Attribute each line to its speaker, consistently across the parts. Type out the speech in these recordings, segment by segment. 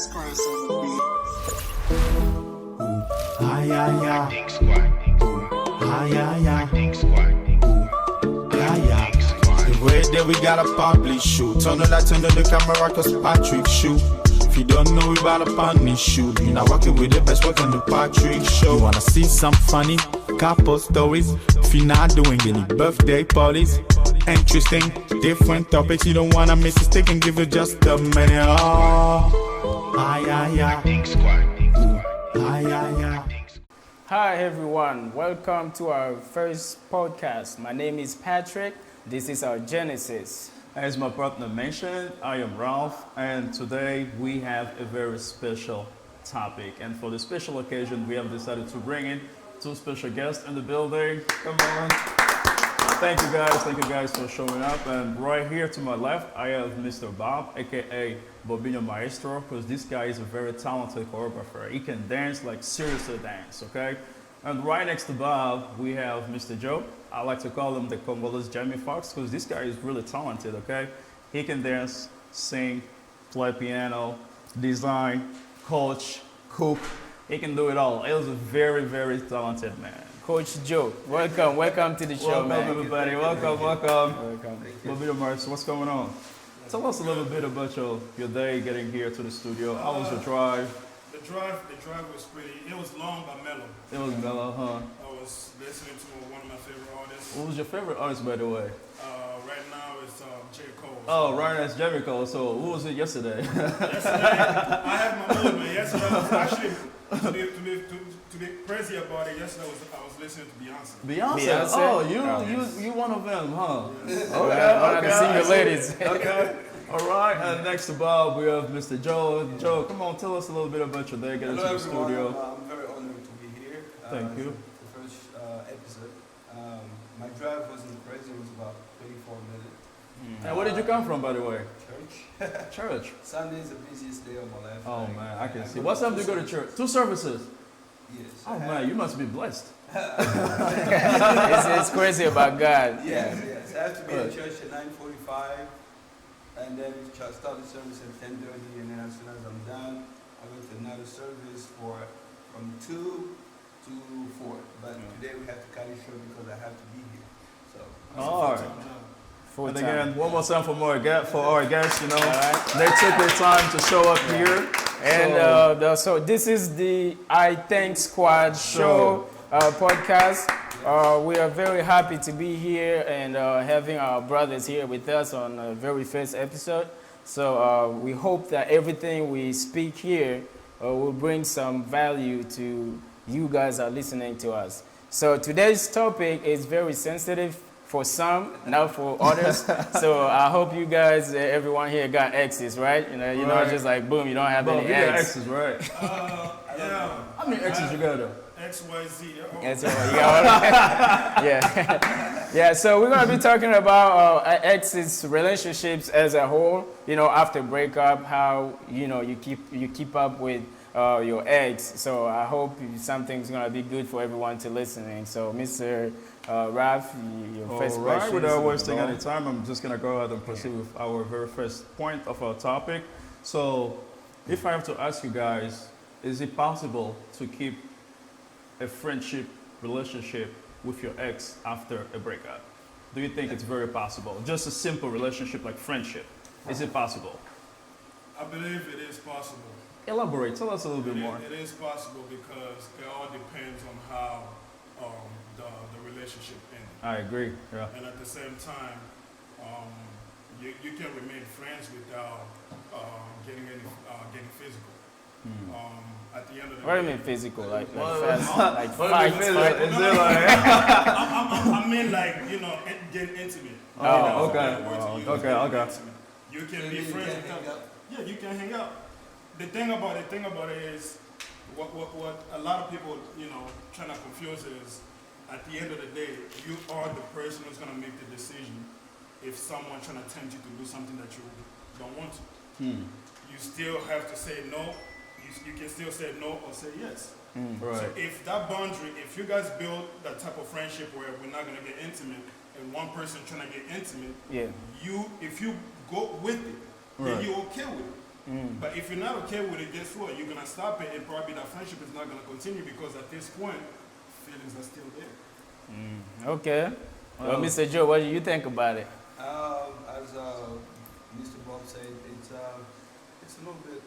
Speaker 1: Christ on the beat.
Speaker 2: Ay, ay, ay. Ay, ay, ay. Ay, ay. The way that we gotta publish shoot. Turn on the camera cause Patrick shoot. If you don't know, we about to punish shoot. You not working with the best work on the Patrick show. You wanna see some funny couple stories? If you're not doing any birthday parties, interesting, different topics you don't wanna miss. Stick and give it just a minute. Oh, ay, ay, ay. Ay, ay, ay.
Speaker 3: Hi everyone, welcome to our first podcast. My name is Patrick. This is our Genesis.
Speaker 4: As my partner mentioned, I am Ralph, and today we have a very special topic. And for the special occasion, we have decided to bring in two special guests in the building. Come on. Thank you guys for showing up. And right here to my left, I have Mr. Bob, aka Bobinho Maestro, because this guy is a very talented choreographer. He can dance, like seriously dance, okay? And right next to Bob, we have Mr. Joe. I like to call him the Congolese Jamie Foxx, because this guy is really talented, okay? He can dance, sing, play piano, design, coach, cook. He can do it all. He was a very, very talented man.
Speaker 3: Coach Joe, welcome to the show,
Speaker 4: Welcome,
Speaker 3: man.
Speaker 4: everybody. Welcome.
Speaker 3: Welcome.
Speaker 4: Bobinho Maestro, what's going on? Tell us a little bit about your day getting here to the studio. How was your drive?
Speaker 5: The drive was pretty. It was long but mellow.
Speaker 4: It was mellow, huh?
Speaker 5: I was listening to one of my favorite artists.
Speaker 4: What was your favorite artist, by the way?
Speaker 5: Right now it's J. Cole.
Speaker 4: Oh, right, that's Jericho. So, who was it yesterday?
Speaker 5: Yesterday I had my mood, man. Yesterday I was actually to be crazy about it. Yesterday I was listening to Beyonce.
Speaker 4: Beyonce. Oh, you one of them, huh?
Speaker 3: One of the senior ladies.
Speaker 4: Okay. All right. And next to Bob, we have Mr. Joe. Joe, come on, tell us a little bit about your day. Get into
Speaker 6: Hello,
Speaker 4: the
Speaker 6: everyone.
Speaker 4: studio.
Speaker 6: I'm very honored to be here.
Speaker 4: Thank you.
Speaker 6: The first episode. My drive wasn't crazy. It was about 24 minutes.
Speaker 4: And where did you come from, by the way?
Speaker 6: Church.
Speaker 4: Church.
Speaker 6: Sunday is the busiest day of my life.
Speaker 4: Oh man, I can see.
Speaker 6: go
Speaker 4: What
Speaker 6: to
Speaker 4: time do you go to church? 2 services.
Speaker 6: Yes.
Speaker 4: Oh man, you must be blessed.
Speaker 3: It's crazy about God.
Speaker 6: Yes. I have to be in church at 9:45, and then start the service at 10:30, and then as soon as I'm done, I go to another service from 2 to 4. But today we have to cut it short because I have to be here. So.
Speaker 4: All right.
Speaker 3: Full
Speaker 4: And
Speaker 3: time.
Speaker 4: again, one more time for our guests, you know. They took their time to show up here.
Speaker 3: And so this is the I Thank Squad show podcast. We are very happy to be here and having our brothers here with us on the very first episode. So we hope that everything we speak here will bring some value to you guys that are listening to us. So today's topic is very sensitive for some, not for others. So I hope you guys, everyone here got exes, right? You know, just like boom, you don't have
Speaker 4: Bob,
Speaker 3: any
Speaker 4: you got
Speaker 3: ex.
Speaker 4: exes, right?
Speaker 5: Yeah.
Speaker 4: How many exes you got though?
Speaker 5: XYZ.
Speaker 3: That's what you got. Yeah. Yeah, so we're going to be talking about exes, relationships as a whole, you know, after breakup, how, you know, you keep up with your ex. So I hope something's going to be good for everyone to listening. So Mr. Ralph, your first
Speaker 4: All right,
Speaker 3: question.
Speaker 4: without wasting any time, I'm just going to go ahead and proceed with our very first point of our topic. So if I have to ask you guys, is it possible to keep a friendship relationship with your ex after a breakup? Do you think it's very possible? Just a simple relationship like friendship. Is it possible?
Speaker 5: I believe it is possible.
Speaker 4: Elaborate. Tell us a little bit more.
Speaker 5: It is possible because it all depends on how the relationship ended.
Speaker 4: I agree. Yeah.
Speaker 5: And at the same time, you can remain friends without getting physical. At the end of the
Speaker 3: What do
Speaker 5: day,
Speaker 3: you mean physical? Like
Speaker 4: What-
Speaker 3: fast, like
Speaker 4: What do you
Speaker 3: fights?
Speaker 4: mean?
Speaker 3: Fight?
Speaker 4: Is it like?
Speaker 5: I mean, like, getting intimate.
Speaker 4: Oh, okay.
Speaker 5: The word to use,
Speaker 4: Okay,
Speaker 5: getting
Speaker 4: okay.
Speaker 5: intimate. You can
Speaker 6: So
Speaker 5: be
Speaker 6: you
Speaker 5: friends
Speaker 6: can
Speaker 5: with
Speaker 6: hang
Speaker 5: them.
Speaker 6: out?
Speaker 5: Yeah, you can hang out. The thing about it is, what a lot of people, trying to confuse is, at the end of the day, you are the person who's gonna make the decision if someone trying to tempt you to do something that you don't want to. You still have to say no. You can still say no or say yes. So
Speaker 4: Right.
Speaker 5: if that boundary, if you guys build that type of friendship where we're not gonna get intimate, and one person trying to get intimate,
Speaker 3: Yeah.
Speaker 5: if you go with it, then
Speaker 4: Right.
Speaker 5: you're okay with it. But if you're not okay with it, guess what? You're gonna stop it, and probably that friendship is not gonna continue because at this point, feelings are still there.
Speaker 3: Okay. Well, Mr. Joe, what do you think about it?
Speaker 6: As Mr. Bob said, it's a little bit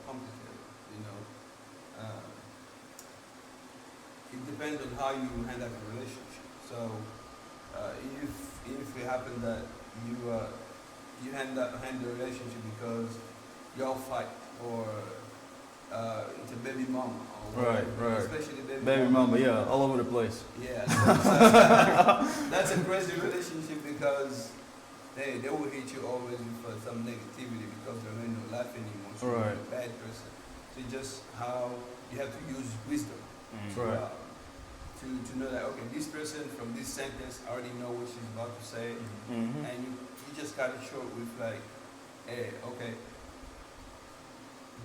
Speaker 6: complicated, you know. It depends on how you handle the relationship. So if it happens that you handle the relationship because y'all fight or it's a baby mama, or
Speaker 4: Right,
Speaker 6: whatever,
Speaker 4: right.
Speaker 6: especially
Speaker 4: Baby mama, yeah, all over the place.
Speaker 6: Yeah, that's a crazy relationship because they will hit you always with some negativity because there ain't no life anymore. So
Speaker 4: Right.
Speaker 6: you're a bad person. So it's just how you have to use wisdom
Speaker 4: Right.
Speaker 6: to know that okay, this person from this sentence already know what she's about to say, and you just cut it short with like, hey, okay,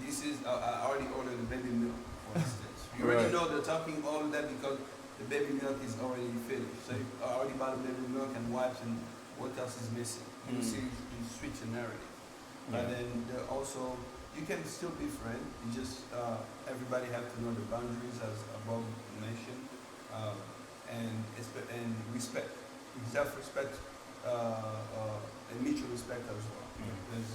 Speaker 6: this is I already ordered the baby milk, for instance. You already
Speaker 4: Right.
Speaker 6: know they're talking all of that because the baby milk is already finished. So you already bought the baby milk and wipes and what else is missing? You see, you switch the narrative.
Speaker 3: Yeah.
Speaker 6: And then also, you can still be friends. You just, everybody have to know the boundaries as above mentioned. And respect. Self-respect, and mutual respect as well. Because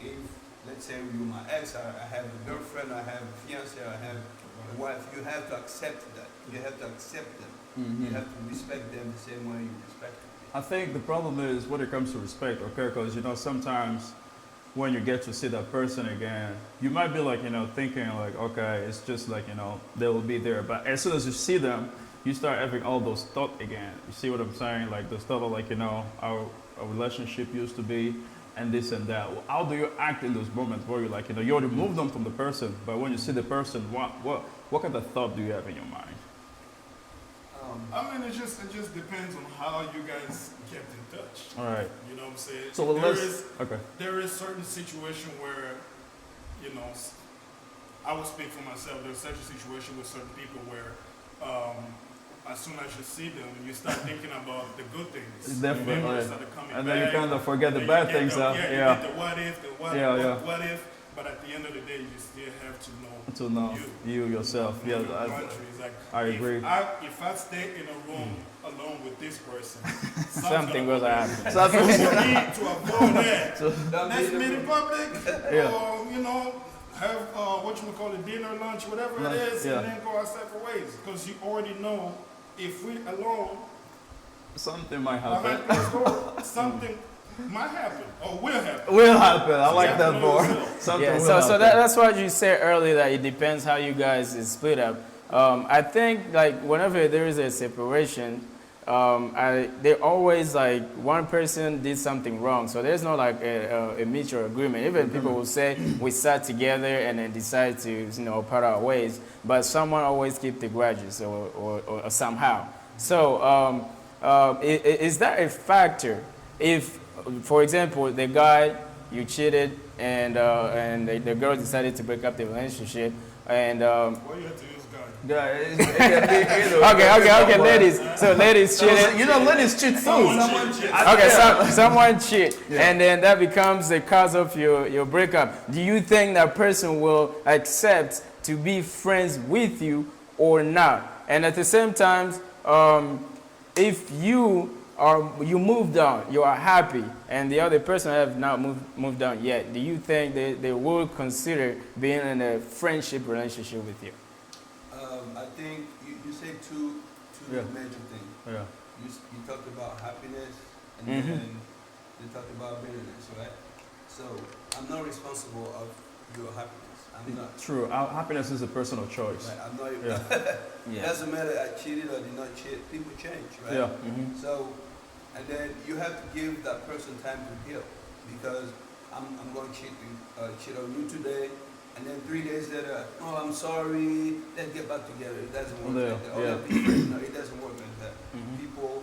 Speaker 6: if, let's say you're my ex, I have a girlfriend, I have a fiance, I have a wife, you have to accept that. You have to accept them. You have to respect them the same way you respect them.
Speaker 4: I think the problem is when it comes to respect, okay, because, you know, sometimes when you get to see that person again, you might be like, you know, thinking like, okay, it's just like, you know, they will be there. But as soon as you see them, you start having all those thoughts again. You see what I'm saying? Like the thought of like, you know, our relationship used to be and this and that. How do you act in those moments where you're like, you know, you already moved on from the person, but when you see the person, what kind of thought do you have in your mind?
Speaker 5: I mean, it just depends on how you guys kept in touch.
Speaker 4: All right.
Speaker 5: You know what I'm saying?
Speaker 4: So okay.
Speaker 5: There is certain situation where, you know, I will speak for myself. There's such a situation with certain people where, as soon as you see them, you start thinking about the good things.
Speaker 4: Definitely.
Speaker 5: Memories that are coming
Speaker 4: And then you
Speaker 5: back.
Speaker 4: kind of forget the
Speaker 5: Then
Speaker 4: bad
Speaker 5: you get
Speaker 4: things.
Speaker 5: the-
Speaker 4: Yeah.
Speaker 5: you get the what if, what if. But at the end of the day, you still have to know.
Speaker 4: To know you yourself. Yeah.
Speaker 5: Your boundaries. Like,
Speaker 4: I agree.
Speaker 5: If I stay in a room alone with this person,
Speaker 3: Something goes to happen.
Speaker 5: So we need to avoid that.
Speaker 6: Don't
Speaker 5: Let's
Speaker 6: be
Speaker 5: meet in public,
Speaker 4: Yeah.
Speaker 5: or you know, have dinner, lunch, whatever
Speaker 4: Lunch,
Speaker 5: it is,
Speaker 4: yeah.
Speaker 5: and then go our separate ways. Because you already know if we're alone,
Speaker 4: Something might
Speaker 5: behind
Speaker 4: happen.
Speaker 5: closed doors, something might happen or will happen.
Speaker 4: Will happen. I like
Speaker 5: Yeah.
Speaker 4: that more. Something
Speaker 3: Yeah,
Speaker 4: will
Speaker 3: so
Speaker 4: happen.
Speaker 3: that's what you said earlier, that it depends how you guys is split up. I think like whenever there is a separation, they always like one person did something wrong, so there's not like a mutual agreement. Even people will say we sat together and then decide to part our ways, but someone always keep the grudges or somehow. So is that a factor? If, for example, the guy you cheated and the girl decided to break up the relationship and
Speaker 5: Why you have to use God?
Speaker 4: Yeah, it can be either.
Speaker 3: okay, ladies. So ladies cheated.
Speaker 4: You know, ladies cheat too.
Speaker 6: Someone cheat.
Speaker 3: Okay, someone cheat, and then that becomes the cause of your breakup. Do you think that person will accept to be friends with you or not? And at the same time, if you moved on, you are happy, and the other person have not moved on yet, do you think they will consider being in a friendship relationship with you?
Speaker 6: I think you say two
Speaker 4: Yeah.
Speaker 6: major things.
Speaker 4: Yeah.
Speaker 6: You talked about happiness, and
Speaker 3: Mhm.
Speaker 6: then you talked about bitterness, right? So I'm not responsible of your happiness. I'm not.
Speaker 4: True. Happiness is a personal choice.
Speaker 6: Right? I'm not.
Speaker 4: Yeah.
Speaker 6: It doesn't matter I cheated or did not cheat. People change, right?
Speaker 4: Yeah.
Speaker 3: Mm-hmm.
Speaker 6: So, and then you have to give that person time to heal, because I'm going to cheat on you today, and then 3 days later, oh, I'm sorry, let's get back together. It doesn't work like that.
Speaker 4: Yeah.
Speaker 6: No, it doesn't work like that.
Speaker 3: Mhm.
Speaker 6: People,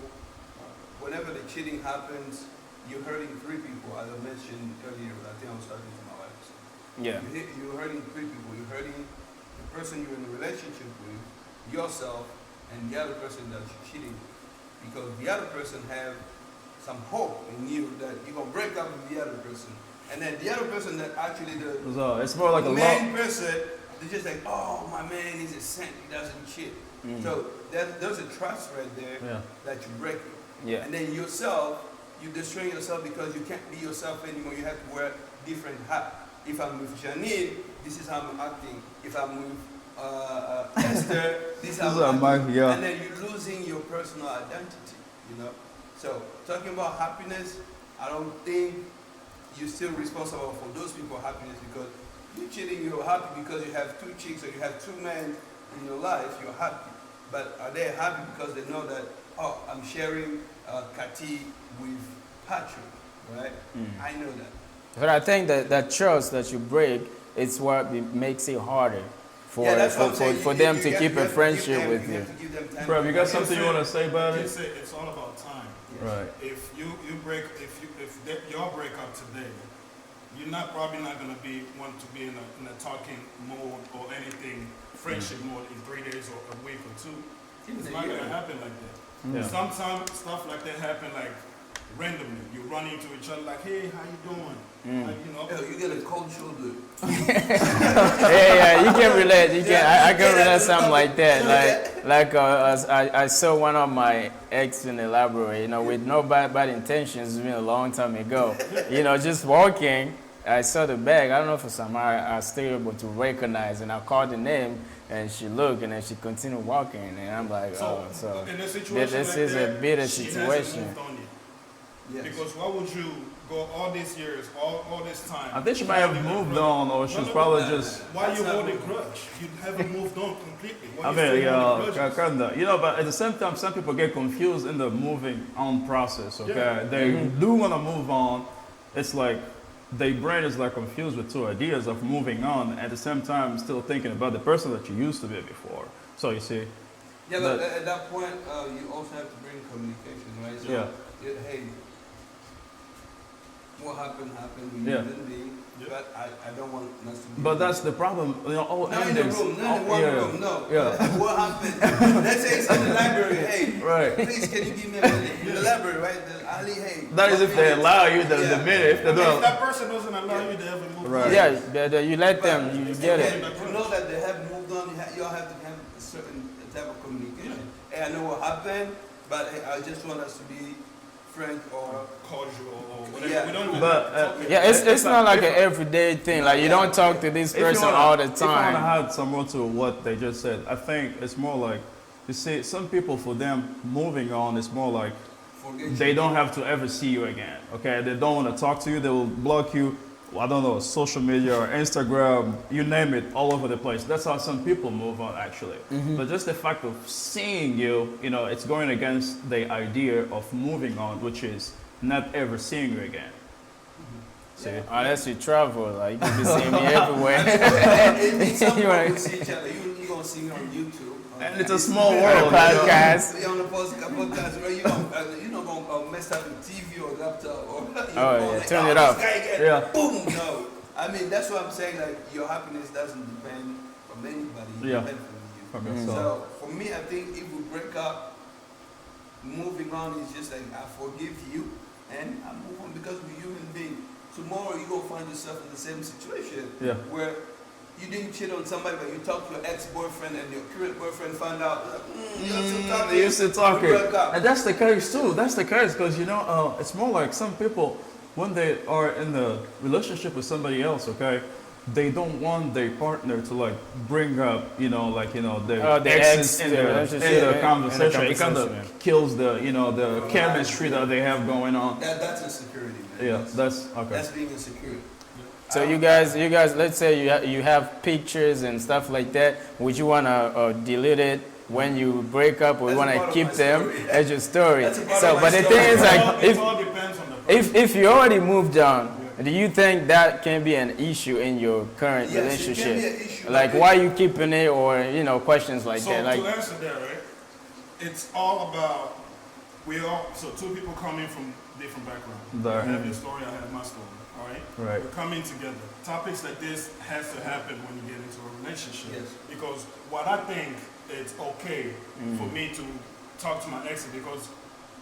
Speaker 6: whenever the cheating happens, you're hurting three people. As I mentioned earlier, I think I was talking to my wife. So
Speaker 3: Yeah.
Speaker 6: you're hurting three people. You're hurting the person you're in a relationship with, yourself, and the other person that you're cheating with. Because the other person have some hope in you that you're going to break up with the other person, And then the other person that actually the
Speaker 4: So it's more like a
Speaker 6: main
Speaker 4: love.
Speaker 6: person, they're just like, oh, my man is a saint, he doesn't cheat. So there's a trust right there
Speaker 4: Yeah.
Speaker 6: that you break it.
Speaker 3: Yeah.
Speaker 6: And then yourself, you destroy yourself because you can't be yourself anymore. You have to wear different hat. If I'm with Janine, this is how I'm acting. If I'm with Esther, this is how I'm acting.
Speaker 4: yeah.
Speaker 6: And then you're losing your personal identity, you know? So talking about happiness, I don't think you're still responsible for those people's happiness because you're cheating, you're happy because you have 2 chicks or you have 2 men in your life, you're happy. But are they happy because they know that, oh, I'm sharing Kati with Patrick, right? I know that.
Speaker 3: But I think that trust that you break, it's what makes it harder for
Speaker 6: Yeah, that's what I'm saying.
Speaker 3: for
Speaker 6: You-
Speaker 3: them
Speaker 6: you
Speaker 3: to
Speaker 6: have-
Speaker 3: keep
Speaker 6: you
Speaker 3: a
Speaker 6: have to
Speaker 3: friendship
Speaker 6: give them-
Speaker 3: with
Speaker 6: you
Speaker 3: you.
Speaker 6: have to give them time.
Speaker 4: Bro, you got
Speaker 5: Like I
Speaker 4: something you
Speaker 5: said-
Speaker 4: want to say about
Speaker 5: Like I
Speaker 4: it?
Speaker 5: said, it's all about time.
Speaker 4: Right.
Speaker 5: If y'all break up today, you're probably not gonna want to be in a talking mode or anything, friendship mode in 3 days or a week or 2. It's not gonna happen like that.
Speaker 4: Yeah.
Speaker 5: Sometimes stuff like that happen like randomly. You run into each other like, hey, how you doing? Like, you know.
Speaker 6: Yo, you get a cold shoulder.
Speaker 3: Yeah, you can relate. You can. I can relate something like that. I saw one of my ex in the library. You know, with no bad intentions. It's been a long time ago. You know, just walking. I saw the bag. I don't know for some I was still able to recognize, and I called the name, and she looked, and then she continued walking, and I'm like, oh, so
Speaker 5: in a situation
Speaker 3: this
Speaker 5: like
Speaker 3: is a
Speaker 5: that,
Speaker 3: bitter
Speaker 5: she hasn't
Speaker 3: situation.
Speaker 5: moved on yet.
Speaker 6: Yes.
Speaker 5: Because why would you go all these years, all this time?
Speaker 4: I think she might have
Speaker 5: holding a
Speaker 4: moved
Speaker 5: grudge?
Speaker 4: on, or she's probably just.
Speaker 5: Why
Speaker 6: That's
Speaker 5: you
Speaker 6: not
Speaker 5: holding
Speaker 6: moving.
Speaker 5: grudge? You haven't moved on completely. Why
Speaker 4: I
Speaker 5: you
Speaker 4: mean,
Speaker 5: still
Speaker 4: yeah,
Speaker 5: holding grudges?
Speaker 4: kinda. You know, but at the same time, some people get confused in the moving on process. Okay,
Speaker 5: Yeah.
Speaker 4: they do want to move on. It's like their brain is like confused with 2 ideas of moving on at the same time, still thinking about the person that you used to be before. So you see,
Speaker 6: Yeah, but
Speaker 4: But-
Speaker 6: at that point, you also have to bring communication, right? So,
Speaker 4: Yeah.
Speaker 6: Hey, what happened, we
Speaker 4: Yeah.
Speaker 6: didn't be,
Speaker 5: Yeah.
Speaker 6: but I don't want us to be.
Speaker 4: but that's the problem. You know, all
Speaker 6: Not in the
Speaker 4: endings.
Speaker 6: room, not in
Speaker 4: all-
Speaker 6: one
Speaker 4: yeah,
Speaker 6: room, no.
Speaker 4: Yeah.
Speaker 6: What happened? Let's say it's in the library, hey,
Speaker 4: Right.
Speaker 6: please can you give me a minute? In the library, right? Ali, hey.
Speaker 4: That is if they allow you the
Speaker 6: Yeah.
Speaker 4: minute. If they
Speaker 5: If
Speaker 4: don't.
Speaker 5: that person doesn't allow you to ever move
Speaker 4: Right.
Speaker 5: on,
Speaker 3: Yeah, you let them, you get it.
Speaker 6: Again, to know that they have moved on, you all have to have a certain type of communication. Hey, I know what happened, but hey, I just want us to be frank or
Speaker 5: cordial or whatever.
Speaker 6: Yeah.
Speaker 5: We don't
Speaker 4: But,
Speaker 5: talk
Speaker 3: Yeah, it's not like
Speaker 4: if-
Speaker 3: an everyday thing. Like you don't talk to this
Speaker 4: If you
Speaker 3: person
Speaker 4: wanna-
Speaker 3: all the
Speaker 4: If you want to
Speaker 3: time.
Speaker 4: add some more to what they just said, I think it's more like, you see, some people for them moving on is more like
Speaker 6: forget
Speaker 4: they
Speaker 6: you.
Speaker 4: don't have to ever see you again. Okay, they don't want to talk to you. They will block you. I don't know, social media or Instagram, you name it, all over the place. That's how some people move on, actually. But just the fact of seeing you, you know, it's going against the idea of moving on, which is not ever seeing you again. See?
Speaker 3: Unless you travel, like you can be seeing me everywhere.
Speaker 6: And some
Speaker 3: You wanna-
Speaker 6: people see each other. You're gonna see me on YouTube.
Speaker 4: And it's a small
Speaker 3: On a
Speaker 4: world. you know?
Speaker 3: podcast.
Speaker 6: Be on the podcast, right? You're not gonna mess up with TV or laptop or.
Speaker 3: Oh, yeah, turn it off.
Speaker 4: Yeah.
Speaker 6: Boom. No. I mean, that's what I'm saying. Like your happiness doesn't depend from anybody. It
Speaker 4: Yeah.
Speaker 6: depends from you.
Speaker 4: From yourself.
Speaker 6: So for me, I think if we break up, moving on is just like I forgive you and I move on because we're human beings. Tomorrow you gonna find yourself in the same situation
Speaker 4: Yeah.
Speaker 6: where you didn't cheat on somebody, but you talked to your ex-boyfriend and your current boyfriend found out. You're still talking.
Speaker 4: They used to talk
Speaker 6: We broke up.
Speaker 4: and that's the case too. That's the case because you know it's more like some people when they are in the relationship with somebody else. Okay, they don't want their partner to like bring up the
Speaker 3: The
Speaker 4: exes
Speaker 3: ex
Speaker 4: in
Speaker 3: in the
Speaker 4: the
Speaker 3: relationship,
Speaker 4: in the
Speaker 3: in the
Speaker 4: conversation. It kind
Speaker 3: conversation,
Speaker 4: of kills the the chemistry that they have going on.
Speaker 6: That's insecurity, man.
Speaker 4: Yeah, that's okay.
Speaker 6: That's being insecure.
Speaker 3: So you guys, let's say you have pictures and stuff like that. Would you wanna delete it when you break up, or you
Speaker 6: That's
Speaker 3: wanna
Speaker 6: part of
Speaker 3: keep
Speaker 6: my
Speaker 3: them
Speaker 6: story.
Speaker 3: as your story?
Speaker 6: That's a part
Speaker 3: So,
Speaker 6: of my
Speaker 3: but the
Speaker 6: story.
Speaker 3: thing is, like,
Speaker 5: it all depends on the person.
Speaker 3: if you already moved on, do you think that can be an issue in your current
Speaker 6: Yes, it can
Speaker 3: relationship?
Speaker 6: be an issue,
Speaker 3: Like,
Speaker 6: but
Speaker 3: why you keeping it, or questions like
Speaker 5: So
Speaker 3: that? Like,
Speaker 5: to answer that, right? It's all about so two people coming from different backgrounds.
Speaker 4: There.
Speaker 5: I have your story, I have my story. All right?
Speaker 4: Right.
Speaker 5: We're coming together. Topics like this has to happen when you get into a relationship.
Speaker 6: Yes.
Speaker 5: Because what I think it's okay for me to talk to my ex because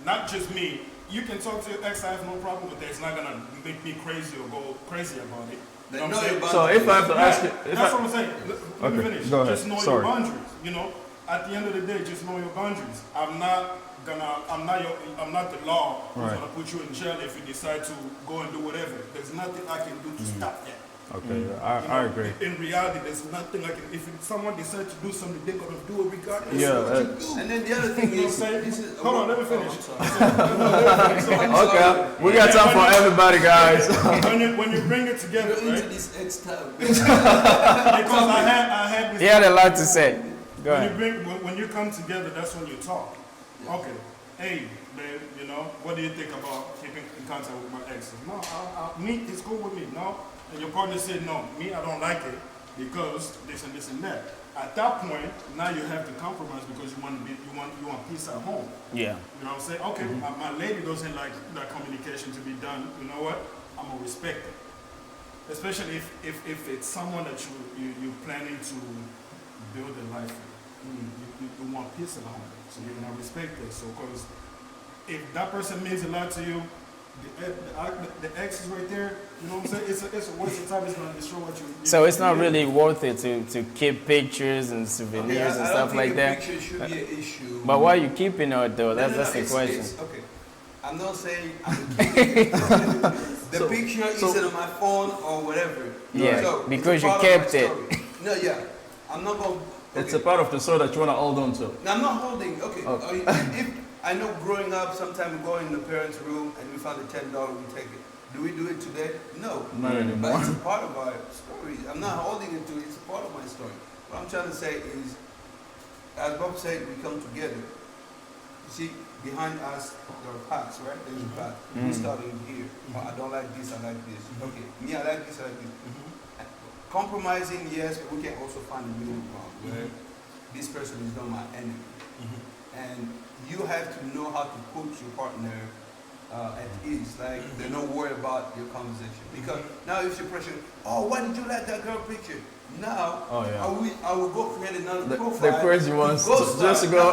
Speaker 5: not just me, you can talk to your ex. I have no problem with that. It's not gonna make me crazy or go crazy about it. You know what I'm saying?
Speaker 4: So if I have to ask you,
Speaker 5: That's what I'm saying. Let me
Speaker 4: Okay,
Speaker 5: finish.
Speaker 4: go ahead.
Speaker 5: Just know
Speaker 4: Sorry.
Speaker 5: your boundaries. You know, at the end of the day, just know your boundaries. I'm not the law who's
Speaker 4: Right.
Speaker 5: gonna put you in jail if you decide to go and do whatever. There's nothing I can do to stop that.
Speaker 4: okay,
Speaker 5: You
Speaker 4: I
Speaker 5: know,
Speaker 4: agree.
Speaker 5: In reality, there's nothing I can. If someone decides to do something, they're gonna do it regardless.
Speaker 4: Yeah,
Speaker 5: of what you do.
Speaker 6: And then the other thing
Speaker 5: You know
Speaker 6: is,
Speaker 5: what I'm saying?
Speaker 6: this is,
Speaker 5: Hold on, let me finish.
Speaker 6: I'm
Speaker 4: Okay,
Speaker 6: sorry.
Speaker 4: we got time for everybody, guys.
Speaker 5: when you bring it together,
Speaker 6: You're into
Speaker 5: right?
Speaker 6: this ex time.
Speaker 5: Because I had this.
Speaker 3: He had a lot to say. Go
Speaker 5: When
Speaker 3: ahead.
Speaker 5: when you come together, that's when you talk. Okay, hey, babe, you know, what do you think about keeping in contact with my exes? No, me, it's cool with me. No, and your partner said no. Me, I don't like it because this and that. At that point, now you have to compromise because you want peace at home.
Speaker 3: Yeah.
Speaker 5: You know what I'm saying? Okay, my lady doesn't like that communication to be done. You know what? I'm gonna respect it. Especially if it's someone that you're planning to build a life with. You want peace at home. So you're gonna respect it. So because if that person means a lot to you, the ex is right there, you know what I'm saying? It's a waste of time, it's gonna destroy what you
Speaker 3: So it's not really worth it to keep pictures and souvenirs and stuff like that.
Speaker 6: Picture should be an issue.
Speaker 3: But why are you keeping it though? That's the
Speaker 6: it's-
Speaker 3: question.
Speaker 6: okay, I'm not saying the picture isn't on my phone or whatever.
Speaker 3: Yeah,
Speaker 6: So,
Speaker 3: because
Speaker 6: it's a
Speaker 3: you
Speaker 6: part of my
Speaker 3: kept it.
Speaker 6: story. No, yeah, I'm not going.
Speaker 4: It's a part of the story that you want to hold on to.
Speaker 6: No, I'm not holding. Okay,
Speaker 4: Okay.
Speaker 6: if I know growing up, sometimes we go in the parents' room and we found a $10, we take it. Do we do it today? No.
Speaker 4: Not anymore.
Speaker 6: But it's a part of our story. I'm not holding it to it. It's a part of my story. What I'm trying to say is, as Bob said, we come together. You see, behind us, there are paths, right? There's a path. We starting here. Oh, I don't like this, I like this. Okay, me, I like this, I like this. Compromising, yes, but we can also find a middle ground where this person is not my enemy. And you have to know how to put your partner at ease. Like, they're not worried about your conversation. Because now if you pressure, oh, why did you like that girl picture? Now,
Speaker 4: Oh, yeah.
Speaker 6: I will go create another
Speaker 4: The
Speaker 6: profile.
Speaker 4: crazy ones
Speaker 6: Ghost
Speaker 4: just to
Speaker 6: star.
Speaker 4: go.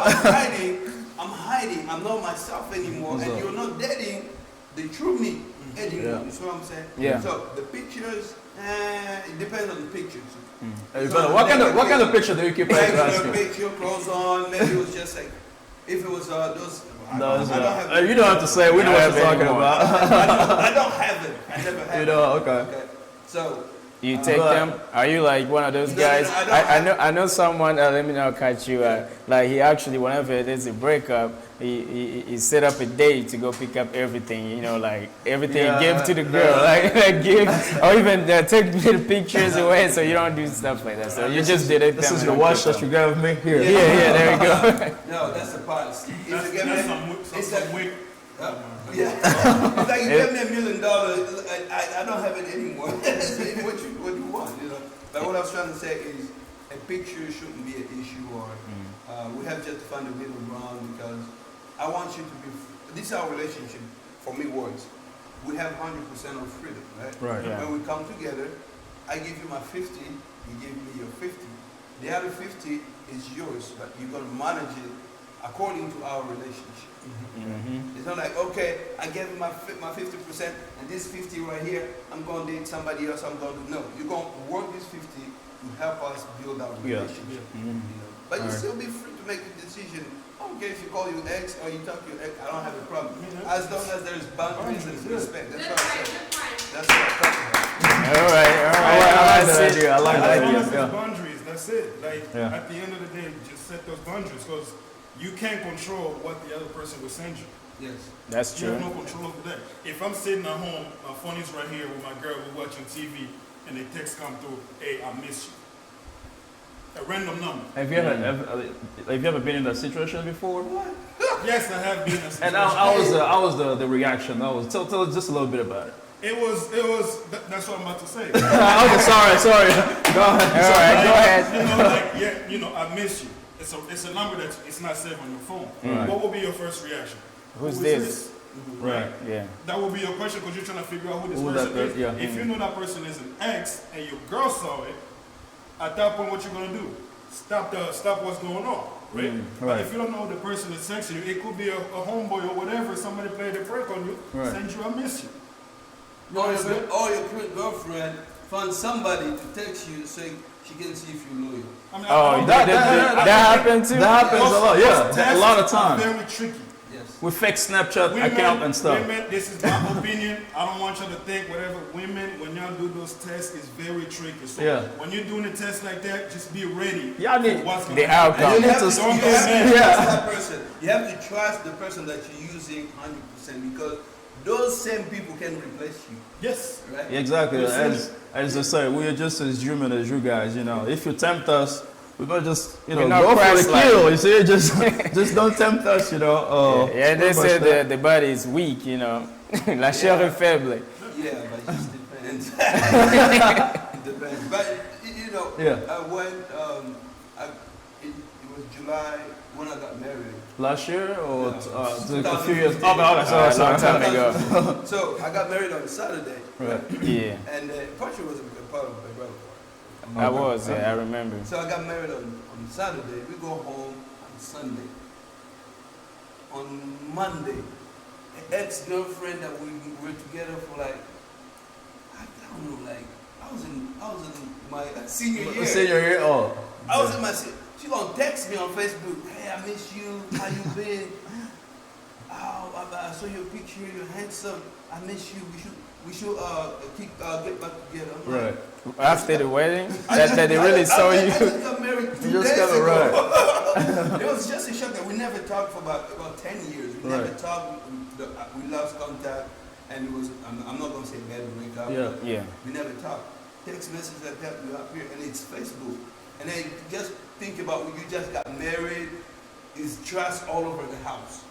Speaker 6: I'm hiding. I'm not myself anymore.
Speaker 4: What's
Speaker 6: And
Speaker 4: up?
Speaker 6: you're not dating the true me anymore.
Speaker 4: Yeah.
Speaker 6: You see what I'm saying?
Speaker 3: Yeah.
Speaker 6: So the pictures, it depends on the pictures.
Speaker 4: Hey, brother, what kind of picture do you keep
Speaker 6: Regular
Speaker 4: asking?
Speaker 6: picture, clothes on. Maybe it was just like, if it was those. I don't have
Speaker 4: You don't have to say. We know what you're talking
Speaker 3: anymore.
Speaker 4: about.
Speaker 6: I don't have it. I never had
Speaker 4: You
Speaker 6: it.
Speaker 4: know, okay.
Speaker 6: So,
Speaker 3: You take
Speaker 4: But-
Speaker 3: them? Are you like one of those
Speaker 6: No,
Speaker 3: guys?
Speaker 6: no, I don't
Speaker 3: I know someone. Let me not catch you. Like he actually, whenever there's a breakup, he set up a date to go pick up everything. You know, like everything
Speaker 4: Yeah,
Speaker 3: he gave to the girl, like give, or even take the pictures away. So you don't do stuff like that. So you just did it.
Speaker 4: This is the watch that you gave me here.
Speaker 3: Yeah, there you go.
Speaker 6: no, that's the part. If you
Speaker 5: That's
Speaker 6: get me,
Speaker 5: some
Speaker 6: like-
Speaker 5: weak.
Speaker 6: yeah. It's like you give me $1 million, I don't have it anymore. what you want, you know. But what I was trying to say is, a picture shouldn't be an issue, or we have just to find a middle ground, because I want you to be. This is our relationship. For me, works. We have 100% of freedom, right?
Speaker 4: Right.
Speaker 3: Yeah.
Speaker 6: When we come together, I give you my 50, you give me your 50. The other 50 is yours, but you're gonna manage it according to our relationship. It's not like, okay, I gave him my 50%, and this 50 right here, I'm going to date somebody else, I'm going to, no. You're going to work this 50 to help us build our
Speaker 4: Yeah.
Speaker 6: relationship. You know? But you still be free to make a decision. I don't care if you call your ex or you talk to your ex, I don't have a problem. As long as there's boundaries and respect. That's what I said. That's what I'm talking about.
Speaker 3: All right.
Speaker 4: I like that
Speaker 3: That's it.
Speaker 4: idea. I like that
Speaker 5: As long
Speaker 4: idea.
Speaker 5: as there's
Speaker 4: Yeah.
Speaker 5: boundaries, that's it. Like,
Speaker 4: Yeah.
Speaker 5: at the end of the day, just set those boundaries, because you can't control what the other person will send you.
Speaker 6: Yes.
Speaker 3: That's
Speaker 5: You have
Speaker 3: true.
Speaker 5: no control over that. If I'm sitting at home, my phone is right here with my girl, we're watching TV, and a text come through, hey, I miss you. A random number.
Speaker 4: Have you ever been in that situation before?
Speaker 5: Yes, I have been in a situation.
Speaker 4: And how was the reaction? Tell us just a little bit about it.
Speaker 5: That's what I'm about to say.
Speaker 4: Okay, sorry. Go ahead.
Speaker 3: All right, go ahead.
Speaker 5: I miss you. It's a number that it's not saved on your phone.
Speaker 4: Right.
Speaker 5: What will be your first reaction?
Speaker 3: Who's
Speaker 5: Who is
Speaker 3: this?
Speaker 4: Right.
Speaker 3: Yeah.
Speaker 5: That will be your question, because you're trying to figure out who this
Speaker 4: Who
Speaker 5: person
Speaker 4: that
Speaker 5: is.
Speaker 4: is, yeah.
Speaker 5: If you know that person is an ex and your girl saw it, at that point, what you're gonna do? Stop what's going on. right? But
Speaker 4: Right.
Speaker 5: if you don't know the person that's texting you, it could be a homeboy or whatever. Somebody played a prank on you,
Speaker 4: Right.
Speaker 5: send you a miss you.
Speaker 6: Or
Speaker 5: That's it.
Speaker 6: your current girlfriend found somebody to text you saying she can see if you're loyal.
Speaker 5: I mean, I
Speaker 3: Oh,
Speaker 5: don't
Speaker 3: that
Speaker 5: think-
Speaker 3: happened too?
Speaker 4: That happens a lot.
Speaker 5: Those
Speaker 4: Yeah, a
Speaker 5: tests
Speaker 4: lot of
Speaker 5: are
Speaker 4: times.
Speaker 5: Very tricky.
Speaker 6: Yes.
Speaker 4: With fake Snapchat account and stuff.
Speaker 5: Women, this is my opinion. I don't want you to think whatever. Women, when y'all do those tests, it's very tricky. So
Speaker 4: Yeah.
Speaker 5: when you're doing a test like that, just be ready.
Speaker 4: Y'all need
Speaker 5: for what's
Speaker 3: the
Speaker 5: gonna happen.
Speaker 3: outcome.
Speaker 6: You
Speaker 4: need
Speaker 6: have
Speaker 4: to-
Speaker 6: to,
Speaker 5: Don't
Speaker 6: you
Speaker 5: go
Speaker 6: have to
Speaker 5: mad.
Speaker 6: trust that person. You have to trust the person that you're using 100% because those same people can replace you,
Speaker 5: Yes.
Speaker 6: right?
Speaker 4: Exactly.
Speaker 5: Yes,
Speaker 4: As I say, we are just as human as you guys. You know, if you tempt us, we better just
Speaker 3: We're not
Speaker 4: go for the
Speaker 3: Christ-like.
Speaker 4: kill. You see, just don't tempt us. You know.
Speaker 3: Yeah, they
Speaker 4: pretty much
Speaker 3: said
Speaker 4: that.
Speaker 3: the body is weak, you know. La chair est faible.
Speaker 6: Yeah, but it just depends. It depends. But you know,
Speaker 4: Yeah.
Speaker 6: I went. It was July when I got married.
Speaker 4: Last year or
Speaker 6: Yeah.
Speaker 4: a few years?
Speaker 6: 2015.
Speaker 4: Oh, okay, sorry,
Speaker 3: A long
Speaker 4: sorry.
Speaker 3: time ago.
Speaker 6: So I got married on Saturday,
Speaker 4: Right.
Speaker 3: Yeah,
Speaker 6: and Patrick was a part of my brother.
Speaker 3: I was. Yeah, I remember.
Speaker 6: So I got married on Saturday. We go home on Sunday. On Monday, an ex-girlfriend that we were together for like, I don't know, like I was in my senior year.
Speaker 4: Senior year. Oh.
Speaker 6: I was in my she gonna text me on Facebook. Hey, I miss you. How you been? Oh, I saw your picture. You're handsome. I miss you. We should get back together. I'm like,
Speaker 4: Right.
Speaker 3: After the wedding, that they really saw
Speaker 6: I
Speaker 3: you.
Speaker 6: just got married 2
Speaker 4: You just
Speaker 6: days
Speaker 4: got it
Speaker 6: ago. It was just a shock that we never talked for about 10 years. We never
Speaker 4: Right.
Speaker 6: talked. We lost contact, and it was. I'm not gonna say bad breakup.
Speaker 4: Yeah.
Speaker 6: but
Speaker 3: Yeah.
Speaker 6: we never talked. Text message like that will appear, and it's Facebook. And then just think about when you just got married, it's trust all over the house,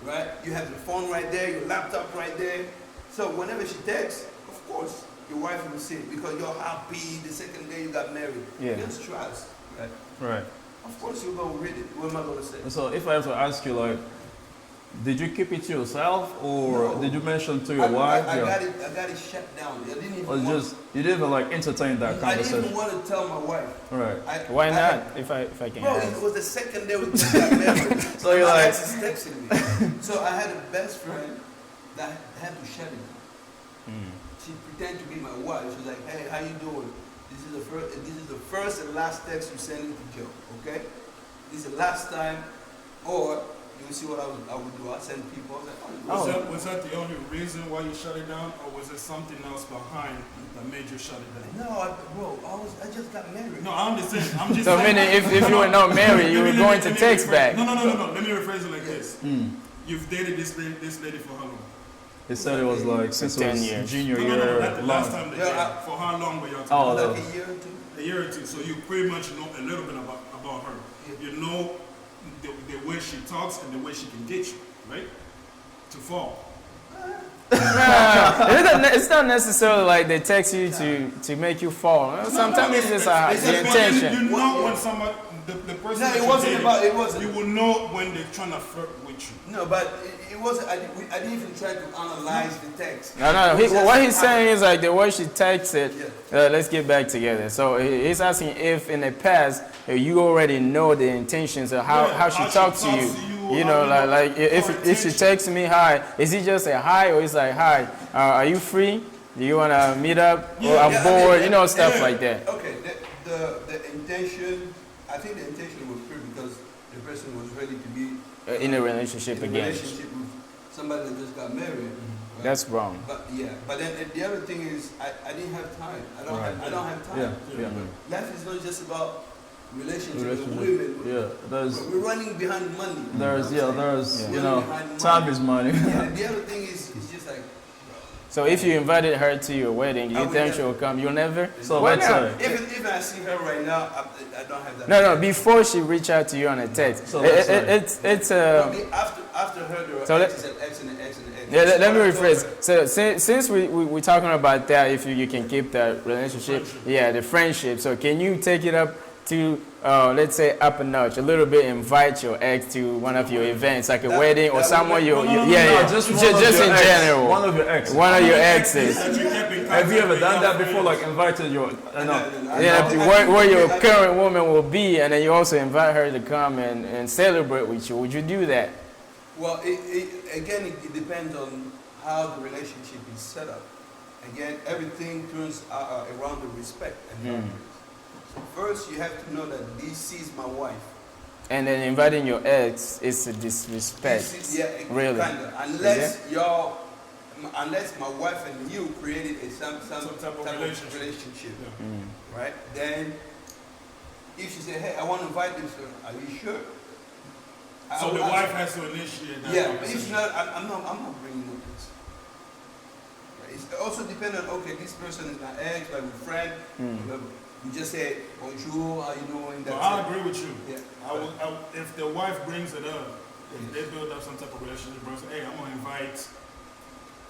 Speaker 6: right? You have your phone right there, your laptop right there. So whenever she texts, of course, your wife will see it because you're happy the second day you got married.
Speaker 3: Yeah.
Speaker 6: Just trust, right?
Speaker 4: Right.
Speaker 6: Of course you're gonna read it. What am I gonna say?
Speaker 4: So if I have to ask you, like, did you keep it to yourself, or
Speaker 6: No.
Speaker 4: did you mention to your wife?
Speaker 6: I
Speaker 4: Yeah.
Speaker 6: got it shut down. I didn't even
Speaker 4: Or
Speaker 6: want,
Speaker 4: just you didn't even like entertain that
Speaker 6: I didn't
Speaker 4: conversation?
Speaker 6: even want to tell my wife.
Speaker 4: Right.
Speaker 3: Why
Speaker 6: I-
Speaker 3: not? If I can
Speaker 6: Bro,
Speaker 3: ask.
Speaker 6: it was the second day we just got married.
Speaker 4: So you're
Speaker 6: My
Speaker 4: like-
Speaker 6: ex is texting me. So I had a best friend that had to shut it down. She pretended to be my wife. She was like, "Hey, how you doing? This is the first and last text you send to Joe. Okay? This is the last time, or you see what I would do. I send people. I was like, oh,
Speaker 5: Was that the only reason why you shut it down, or was there something else behind that made you shut it down?
Speaker 6: no, I just got married.
Speaker 5: No, I understand. I'm just
Speaker 3: So
Speaker 5: saying-
Speaker 3: meaning if you were not married, you
Speaker 5: Let
Speaker 3: were
Speaker 5: me-
Speaker 3: going
Speaker 5: let
Speaker 3: to
Speaker 5: me
Speaker 3: text
Speaker 5: rephrase-
Speaker 3: back.
Speaker 5: No. Let me rephrase it like this. You've dated this lady for how long?
Speaker 4: He said it was like since it
Speaker 3: 10
Speaker 4: was
Speaker 3: years.
Speaker 4: junior
Speaker 5: No,
Speaker 4: year
Speaker 5: not the
Speaker 4: long.
Speaker 5: last time they
Speaker 6: Yeah,
Speaker 5: dated. For how long were y'all
Speaker 4: Oh,
Speaker 5: together?
Speaker 6: Like a year or two.
Speaker 5: A year or two. So you pretty much know a little bit about her.
Speaker 6: Yeah.
Speaker 5: You know the way she talks and the way she can get you, right? To fall.
Speaker 3: It's not necessarily like they text you to make you fall. Sometimes it's just
Speaker 5: It's
Speaker 3: the
Speaker 5: just
Speaker 3: intention.
Speaker 5: You know when somebody, the person
Speaker 6: No,
Speaker 5: that
Speaker 6: it
Speaker 5: you're
Speaker 6: wasn't
Speaker 5: dating,
Speaker 6: about- it wasn't.
Speaker 5: You will know when they're trying to flirt with you.
Speaker 6: No, but it wasn't. I didn't even try to analyze the text.
Speaker 3: No.
Speaker 6: It was just
Speaker 3: What he's
Speaker 6: how-
Speaker 3: saying is like the way she texted,
Speaker 6: Yeah.
Speaker 3: let's get back together. So he's asking if in the past you already know the intentions of how she talks to you. You know,
Speaker 5: how
Speaker 3: like if she
Speaker 5: intention.
Speaker 3: texts me hi, is it just a hi or it's like hi? Are you free? Do you wanna meet up? Or I'm
Speaker 6: Yeah,
Speaker 3: bored. You know, stuff like that.
Speaker 6: Okay, the intention. I think the intention was pure because the person was ready to be
Speaker 3: In a relationship
Speaker 6: in a
Speaker 3: again.
Speaker 6: relationship with somebody that just got married. Right?
Speaker 3: That's wrong.
Speaker 6: But yeah, but then the other thing is I didn't have time. I don't have time.
Speaker 4: Yeah.
Speaker 6: Life is not just about relationships with
Speaker 4: Relationship.
Speaker 6: women.
Speaker 4: Yeah. There's
Speaker 6: We're running behind money.
Speaker 4: there's
Speaker 6: You know what I'm
Speaker 4: there's
Speaker 6: saying?
Speaker 4: you
Speaker 6: We're
Speaker 4: know
Speaker 6: running behind
Speaker 4: time is money.
Speaker 6: Yeah, the other thing is it's just like
Speaker 3: So if you invited her to your wedding,
Speaker 6: I
Speaker 3: you
Speaker 6: would
Speaker 3: think
Speaker 6: never.
Speaker 3: she'll come? You'll never?
Speaker 4: So
Speaker 3: Why
Speaker 4: let's
Speaker 3: not?
Speaker 4: say
Speaker 6: if I see her right now, I don't have that.
Speaker 3: No, before she reach out to you on a text.
Speaker 4: So let's say-
Speaker 3: It's
Speaker 6: After her, there were
Speaker 3: So let-
Speaker 6: X and X and X and X.
Speaker 3: yeah, let me
Speaker 6: October.
Speaker 3: rephrase. So since we're talking about that, if you can keep that relationship, yeah, the friendship. So can you take it up to, let's say, up a notch, a little bit, invite your ex to one of your events, like a wedding or
Speaker 6: that
Speaker 3: someone
Speaker 6: would-
Speaker 3: you,
Speaker 5: no, no, no,
Speaker 3: yeah,
Speaker 5: no,
Speaker 3: yeah,
Speaker 4: just
Speaker 3: just
Speaker 4: one of your
Speaker 3: in
Speaker 4: ex.
Speaker 3: general.
Speaker 4: One of your exes.
Speaker 3: One of your exes.
Speaker 5: That you kept in
Speaker 3: Yeah,
Speaker 4: Have you ever done that before? Like invited your,
Speaker 3: Where your current woman will be, and then you also invite her to come and celebrate with you. Would you do that?
Speaker 6: Well, it depends on how the relationship is set up. Again, everything turns around the respect and boundaries. So first, you have to know that this is my wife.
Speaker 3: And then inviting your ex is a disrespect. Really?
Speaker 6: Kinda. Unless my wife and you created some type of relationship.
Speaker 5: Yeah.
Speaker 6: Right? Then, if she say, hey, I want to invite this, are you sure?
Speaker 5: So the wife has to initiate that.
Speaker 6: Yeah, but if not, I'm not bringing up this. Right? It's also dependent on, okay, this person is my ex, like my friend, whatever. You just say, bonjour, how you doing?
Speaker 5: No, I agree with you.
Speaker 6: Yeah.
Speaker 5: If the wife brings it up, if they build up some type of relationship, say, hey, I'm going to invite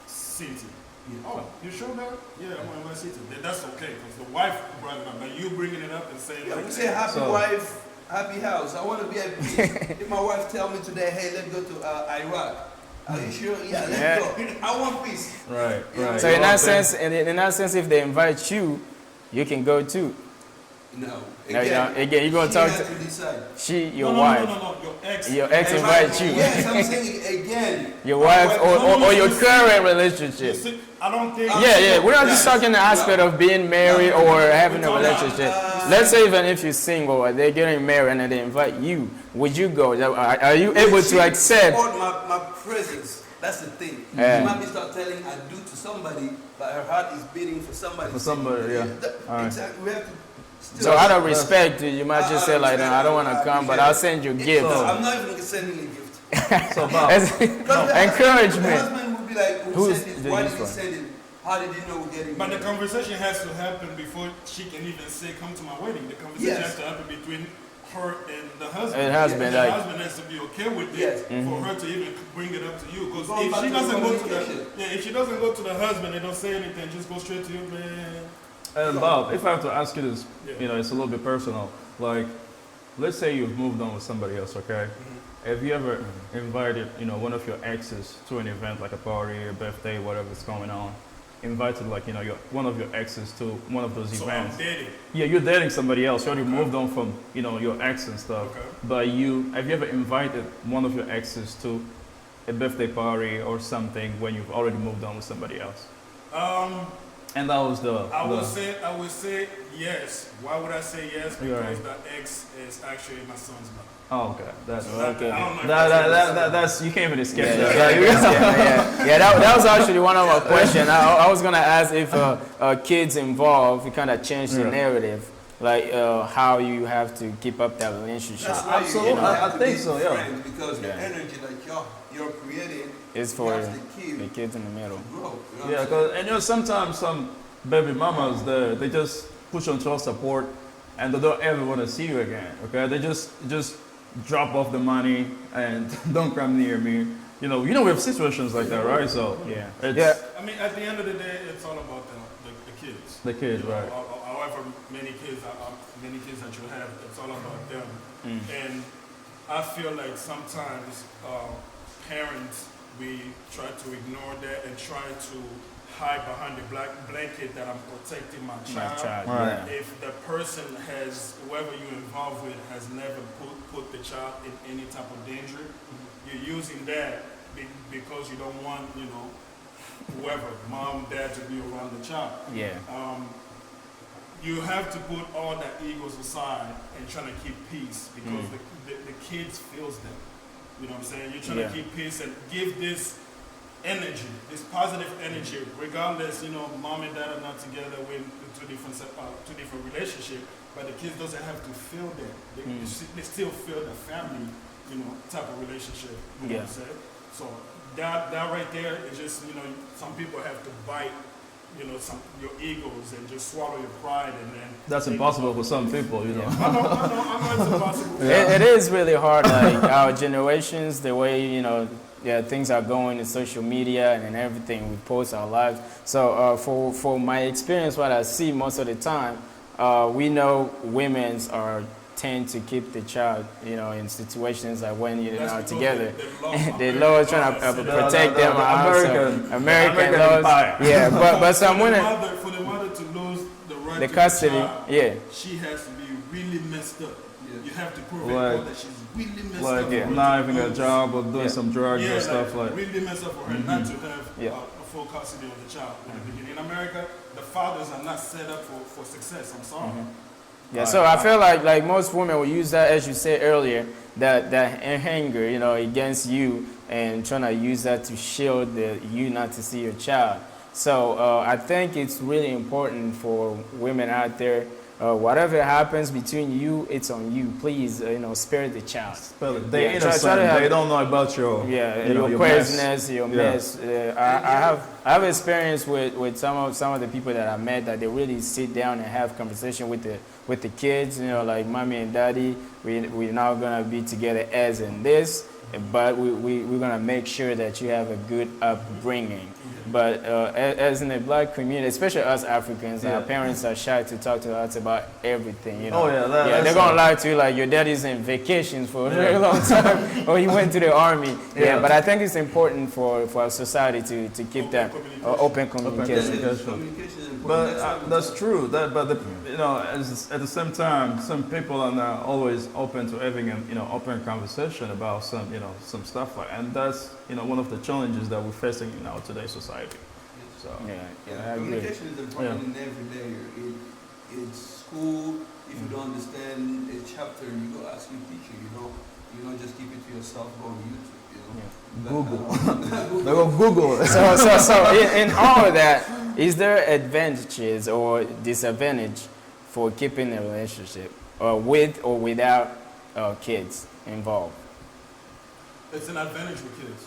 Speaker 5: Cynthia.
Speaker 6: Yeah.
Speaker 5: Oh, you sure that? Yeah, I'm going to invite Cynthia. Then that's okay, because the wife brought it up. But you bringing it up and saying,
Speaker 6: Yeah,
Speaker 5: like,
Speaker 6: we say happy wife, happy house. I want to be at peace. If my wife tell me today, hey, let's go to Iraq. Are you sure? Yeah, let's go. I want peace.
Speaker 4: Right, right.
Speaker 3: So in that sense, if they invite you, you can go too.
Speaker 6: No.
Speaker 3: Again, you're gonna talk
Speaker 6: to decide.
Speaker 3: your wife.
Speaker 5: No, your ex.
Speaker 3: Your ex invites you.
Speaker 6: Yes, I'm saying again.
Speaker 3: Your wife or your current relationship.
Speaker 5: I don't think.
Speaker 3: Yeah. We're not just talking the aspect of being married or having a relationship. Let's say even if you're single or they're getting married and they invite you, would you go? Are you able to accept?
Speaker 6: My presence. That's the thing.
Speaker 3: Yeah.
Speaker 6: You might be start telling I do to somebody, but her heart is beating for somebody. Exactly. We have to.
Speaker 3: So out of respect, you might just say like, no, I don't want to come, but I'll send you gifts.
Speaker 6: No, I'm not even sending a gift.
Speaker 4: So Bob,
Speaker 3: encouragement.
Speaker 6: The husband would be like,
Speaker 3: Who's
Speaker 6: send it?
Speaker 3: the
Speaker 6: Why did
Speaker 3: user?
Speaker 6: he send it? How did you know we're getting
Speaker 5: But the
Speaker 6: married?
Speaker 5: conversation has to happen before she can even say, come to my wedding. The conversation has to happen between her and the husband.
Speaker 3: And husband,
Speaker 5: the
Speaker 3: like-
Speaker 5: husband has to be okay with it
Speaker 6: Yes.
Speaker 5: for her to even bring it up to you. Because
Speaker 6: Going
Speaker 5: if
Speaker 6: back
Speaker 5: she
Speaker 6: to the
Speaker 5: doesn't go to
Speaker 6: communication.
Speaker 5: if she doesn't go to the husband and don't say anything, just go straight to you, man.
Speaker 4: and Bob, if I have to ask you this,
Speaker 5: Yeah.
Speaker 4: it's a little bit personal. Like, let's say you've moved on with somebody else, okay? Have you ever invited, one of your exes to an event, like a party, a birthday, whatever's going on? Invited, like, one of your exes to one of those
Speaker 5: So
Speaker 4: events.
Speaker 5: I'm dating.
Speaker 4: Yeah, you're dating somebody else. You already moved on from, your ex and stuff.
Speaker 5: Okay.
Speaker 4: But have you ever invited one of your exes to a birthday party or something when you've already moved on with somebody else? And that was
Speaker 5: I would say yes. Why would I say yes?
Speaker 4: You're
Speaker 5: Because
Speaker 4: right.
Speaker 5: the ex is actually my son's mother.
Speaker 4: Oh, okay. That's
Speaker 3: Okay.
Speaker 5: I don't know if
Speaker 4: that's you can't even escape
Speaker 3: Yeah,
Speaker 4: that.
Speaker 3: that was actually one of my questions. I was gonna ask if kids involved, you kind of change the narrative, like how you have to keep up that relationship.
Speaker 6: That's why
Speaker 4: Absolutely.
Speaker 6: you have
Speaker 4: I
Speaker 6: to
Speaker 4: think
Speaker 6: be
Speaker 4: so, yeah.
Speaker 6: friends, because the
Speaker 3: Yeah.
Speaker 6: energy that you're creating
Speaker 3: It's for
Speaker 6: helps the
Speaker 3: the
Speaker 6: kid
Speaker 3: kids in the middle.
Speaker 6: grow. You know
Speaker 4: Yeah,
Speaker 6: what I'm saying?
Speaker 4: because sometimes some baby mamas they just push on child support and they don't ever want to see you again. Okay, they just drop off the money and don't come near me. We have situations like that, right? So
Speaker 3: Yeah.
Speaker 4: it's
Speaker 5: I mean, at the end of the day, it's all about the kids.
Speaker 4: the kids,
Speaker 5: You know,
Speaker 4: right?
Speaker 5: However many kids that you have, it's all about them. And I feel like sometimes parents, we try to ignore that and try to hide behind the black blanket that I'm protecting my child.
Speaker 4: Right.
Speaker 5: If the person whoever you're involved with has never put the child in any type of danger, you're using that because you don't want, whoever, mom, dad, to be around the child.
Speaker 3: Yeah.
Speaker 5: You have to put all that egos aside and trying to keep peace because the kids feels them. You know what I'm saying? You're trying to keep peace and give this energy, this positive energy, regardless, mom and dad are not together, we're in two different relationships, but the kids doesn't have to feel that. They still feel the family, type of relationship. You know what I'm saying? So that right there is just, some people have to bite, your egos and just swallow your pride and then.
Speaker 4: That's impossible for some people,
Speaker 5: I know it's impossible.
Speaker 3: It is really hard, like our generations, the way, things are going in social media and everything, we post our lives. So for my experience, what I see most of the time, we know women's are tend to keep the child, you know, in situations like when you're
Speaker 5: That's
Speaker 3: not
Speaker 5: because
Speaker 3: together.
Speaker 5: the
Speaker 3: The law is trying to protect them.
Speaker 4: American
Speaker 3: laws.
Speaker 4: empire.
Speaker 3: Yeah, but some women,
Speaker 5: For the mother to lose the right
Speaker 3: the
Speaker 5: to
Speaker 3: custody,
Speaker 5: the child,
Speaker 3: yeah.
Speaker 5: she has to be really messed up. You have to prove
Speaker 4: Like-
Speaker 5: that she's really messed
Speaker 4: Like
Speaker 5: up.
Speaker 3: Yeah.
Speaker 5: for her
Speaker 4: not
Speaker 5: to
Speaker 4: having a
Speaker 5: lose.
Speaker 4: job or doing
Speaker 3: Yeah.
Speaker 4: some drugs
Speaker 5: Yeah,
Speaker 4: or stuff like.
Speaker 5: really messed up for her not to have
Speaker 3: Yeah.
Speaker 5: a full custody of the child in the beginning. In America, the fathers are not set up for success. I'm sorry.
Speaker 3: Yeah, so I feel like most women will use that, as you said earlier, that anger, you know, against you, and trying to use that to shield you not to see your child. So I think it's really important for women out there. Whatever happens between you, it's on you. Please, you know, spare the child.
Speaker 4: But they
Speaker 3: Yeah, try
Speaker 4: innocent.
Speaker 3: to have-
Speaker 4: They don't know about your
Speaker 3: Yeah,
Speaker 4: you know,
Speaker 3: your
Speaker 4: mess.
Speaker 3: craziness, your
Speaker 4: Yeah.
Speaker 3: mess. I have experience with some of the people that I met that they really sit down and have conversation with the kids. You know, like mommy and daddy, we're not gonna be together as in this, but we're gonna make sure that you have a good upbringing. But as in the black community, especially us Africans,
Speaker 4: Yeah.
Speaker 3: our parents are shy to talk to us about everything. You know?
Speaker 4: Oh, yeah,
Speaker 3: they're
Speaker 4: that's
Speaker 3: gonna lie to you like your daddy's in vacations for a very long time, or he went to the army. Yeah, but I think it's important for our society to keep that open communication.
Speaker 6: Communication is important.
Speaker 4: But that's true. You know, at the same time, some people are not always open to having a open conversation about some stuff like, and that's one of the challenges that we're facing in our today's society. So
Speaker 3: Yeah,
Speaker 6: Yeah,
Speaker 3: I agree.
Speaker 6: communication is important in every layer. It's school. If you don't understand a chapter, you go ask your teacher. You don't just keep it to yourself. Go on YouTube.
Speaker 4: Google.
Speaker 6: Google.
Speaker 4: They go Google.
Speaker 3: So in all of that, is there advantages or disadvantage for keeping a relationship with or without kids involved?
Speaker 5: It's an advantage with kids.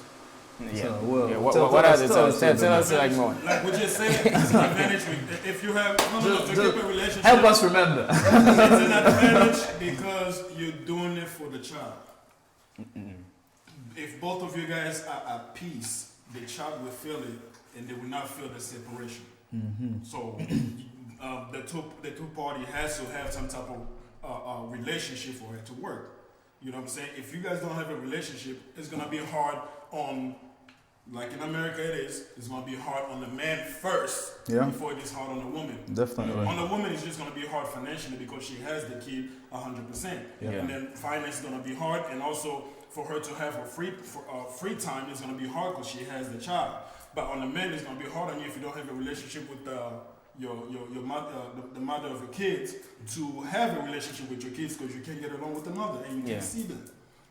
Speaker 3: Yeah.
Speaker 4: So, well,
Speaker 3: Yeah,
Speaker 4: tell
Speaker 3: what are
Speaker 4: us-
Speaker 3: the
Speaker 4: tell us
Speaker 3: tell us like more?
Speaker 5: Like we just said, it's an advantage with, if you have to keep a relationship.
Speaker 4: Help us remember.
Speaker 5: It's an advantage because you're doing it for the child. If both of you guys are at peace, the child will feel it, and they will not feel the separation. So the two party has to have some type of relationship for it to work. You know what I'm saying? If you guys don't have a relationship, it's gonna be hard on, like in America it is, it's gonna be hard on the man first
Speaker 4: Yeah.
Speaker 5: before it is hard on the woman.
Speaker 4: Definitely.
Speaker 5: On the woman, it's just gonna be hard financially because she has the kid 100%.
Speaker 3: Yeah.
Speaker 5: And then finance is gonna be hard, and also for her to have a free time is gonna be hard because she has the child. But on the man, it's gonna be hard on you if you don't have a relationship with your mother, the mother of your kids, to have a relationship with your kids because you can't get along with the mother and you can't see them.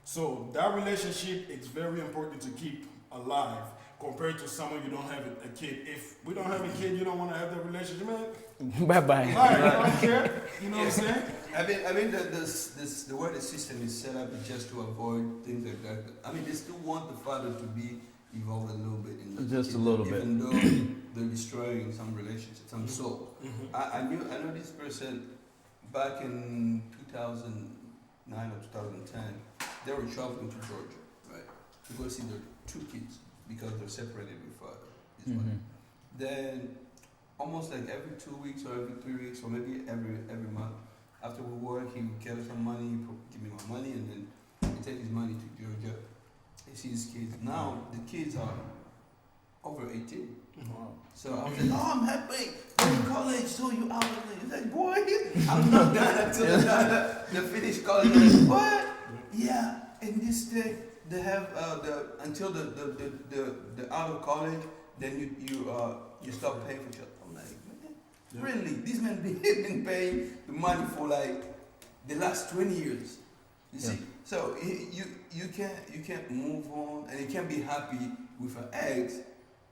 Speaker 5: So that relationship is very important to keep alive compared to someone you don't have a kid. If we don't have a kid, you don't want to have that relationship, man.
Speaker 3: Bye bye.
Speaker 5: I don't care. You know what I'm saying?
Speaker 6: I mean, the way the system is set up is just to avoid things like that. I mean, they still want the father to be involved a little bit in the
Speaker 4: Just a
Speaker 6: kid,
Speaker 4: little bit.
Speaker 6: even though they're destroying some relationships, some soul. I know this person back in 2009 or 2010. They were traveling to Georgia, right, to go see their two kids because they're separated with his wife. Then, almost like every 2 weeks or every 3 weeks or maybe every month, after we work, he would get some money, give me my money, and then he take his money to Georgia. He sees his kids. Now the kids are over 18. So I was like, oh, I'm happy. You're in college, so you out. He's like, boy, I'm not done until they finish college. I'm like, what? Yeah. In this thing, they have until the out of college, then you stop paying for children. I'm like, man, really? These men been paying the money for like the last 20 years. You see? So you can't move on, and you can't be happy with an ex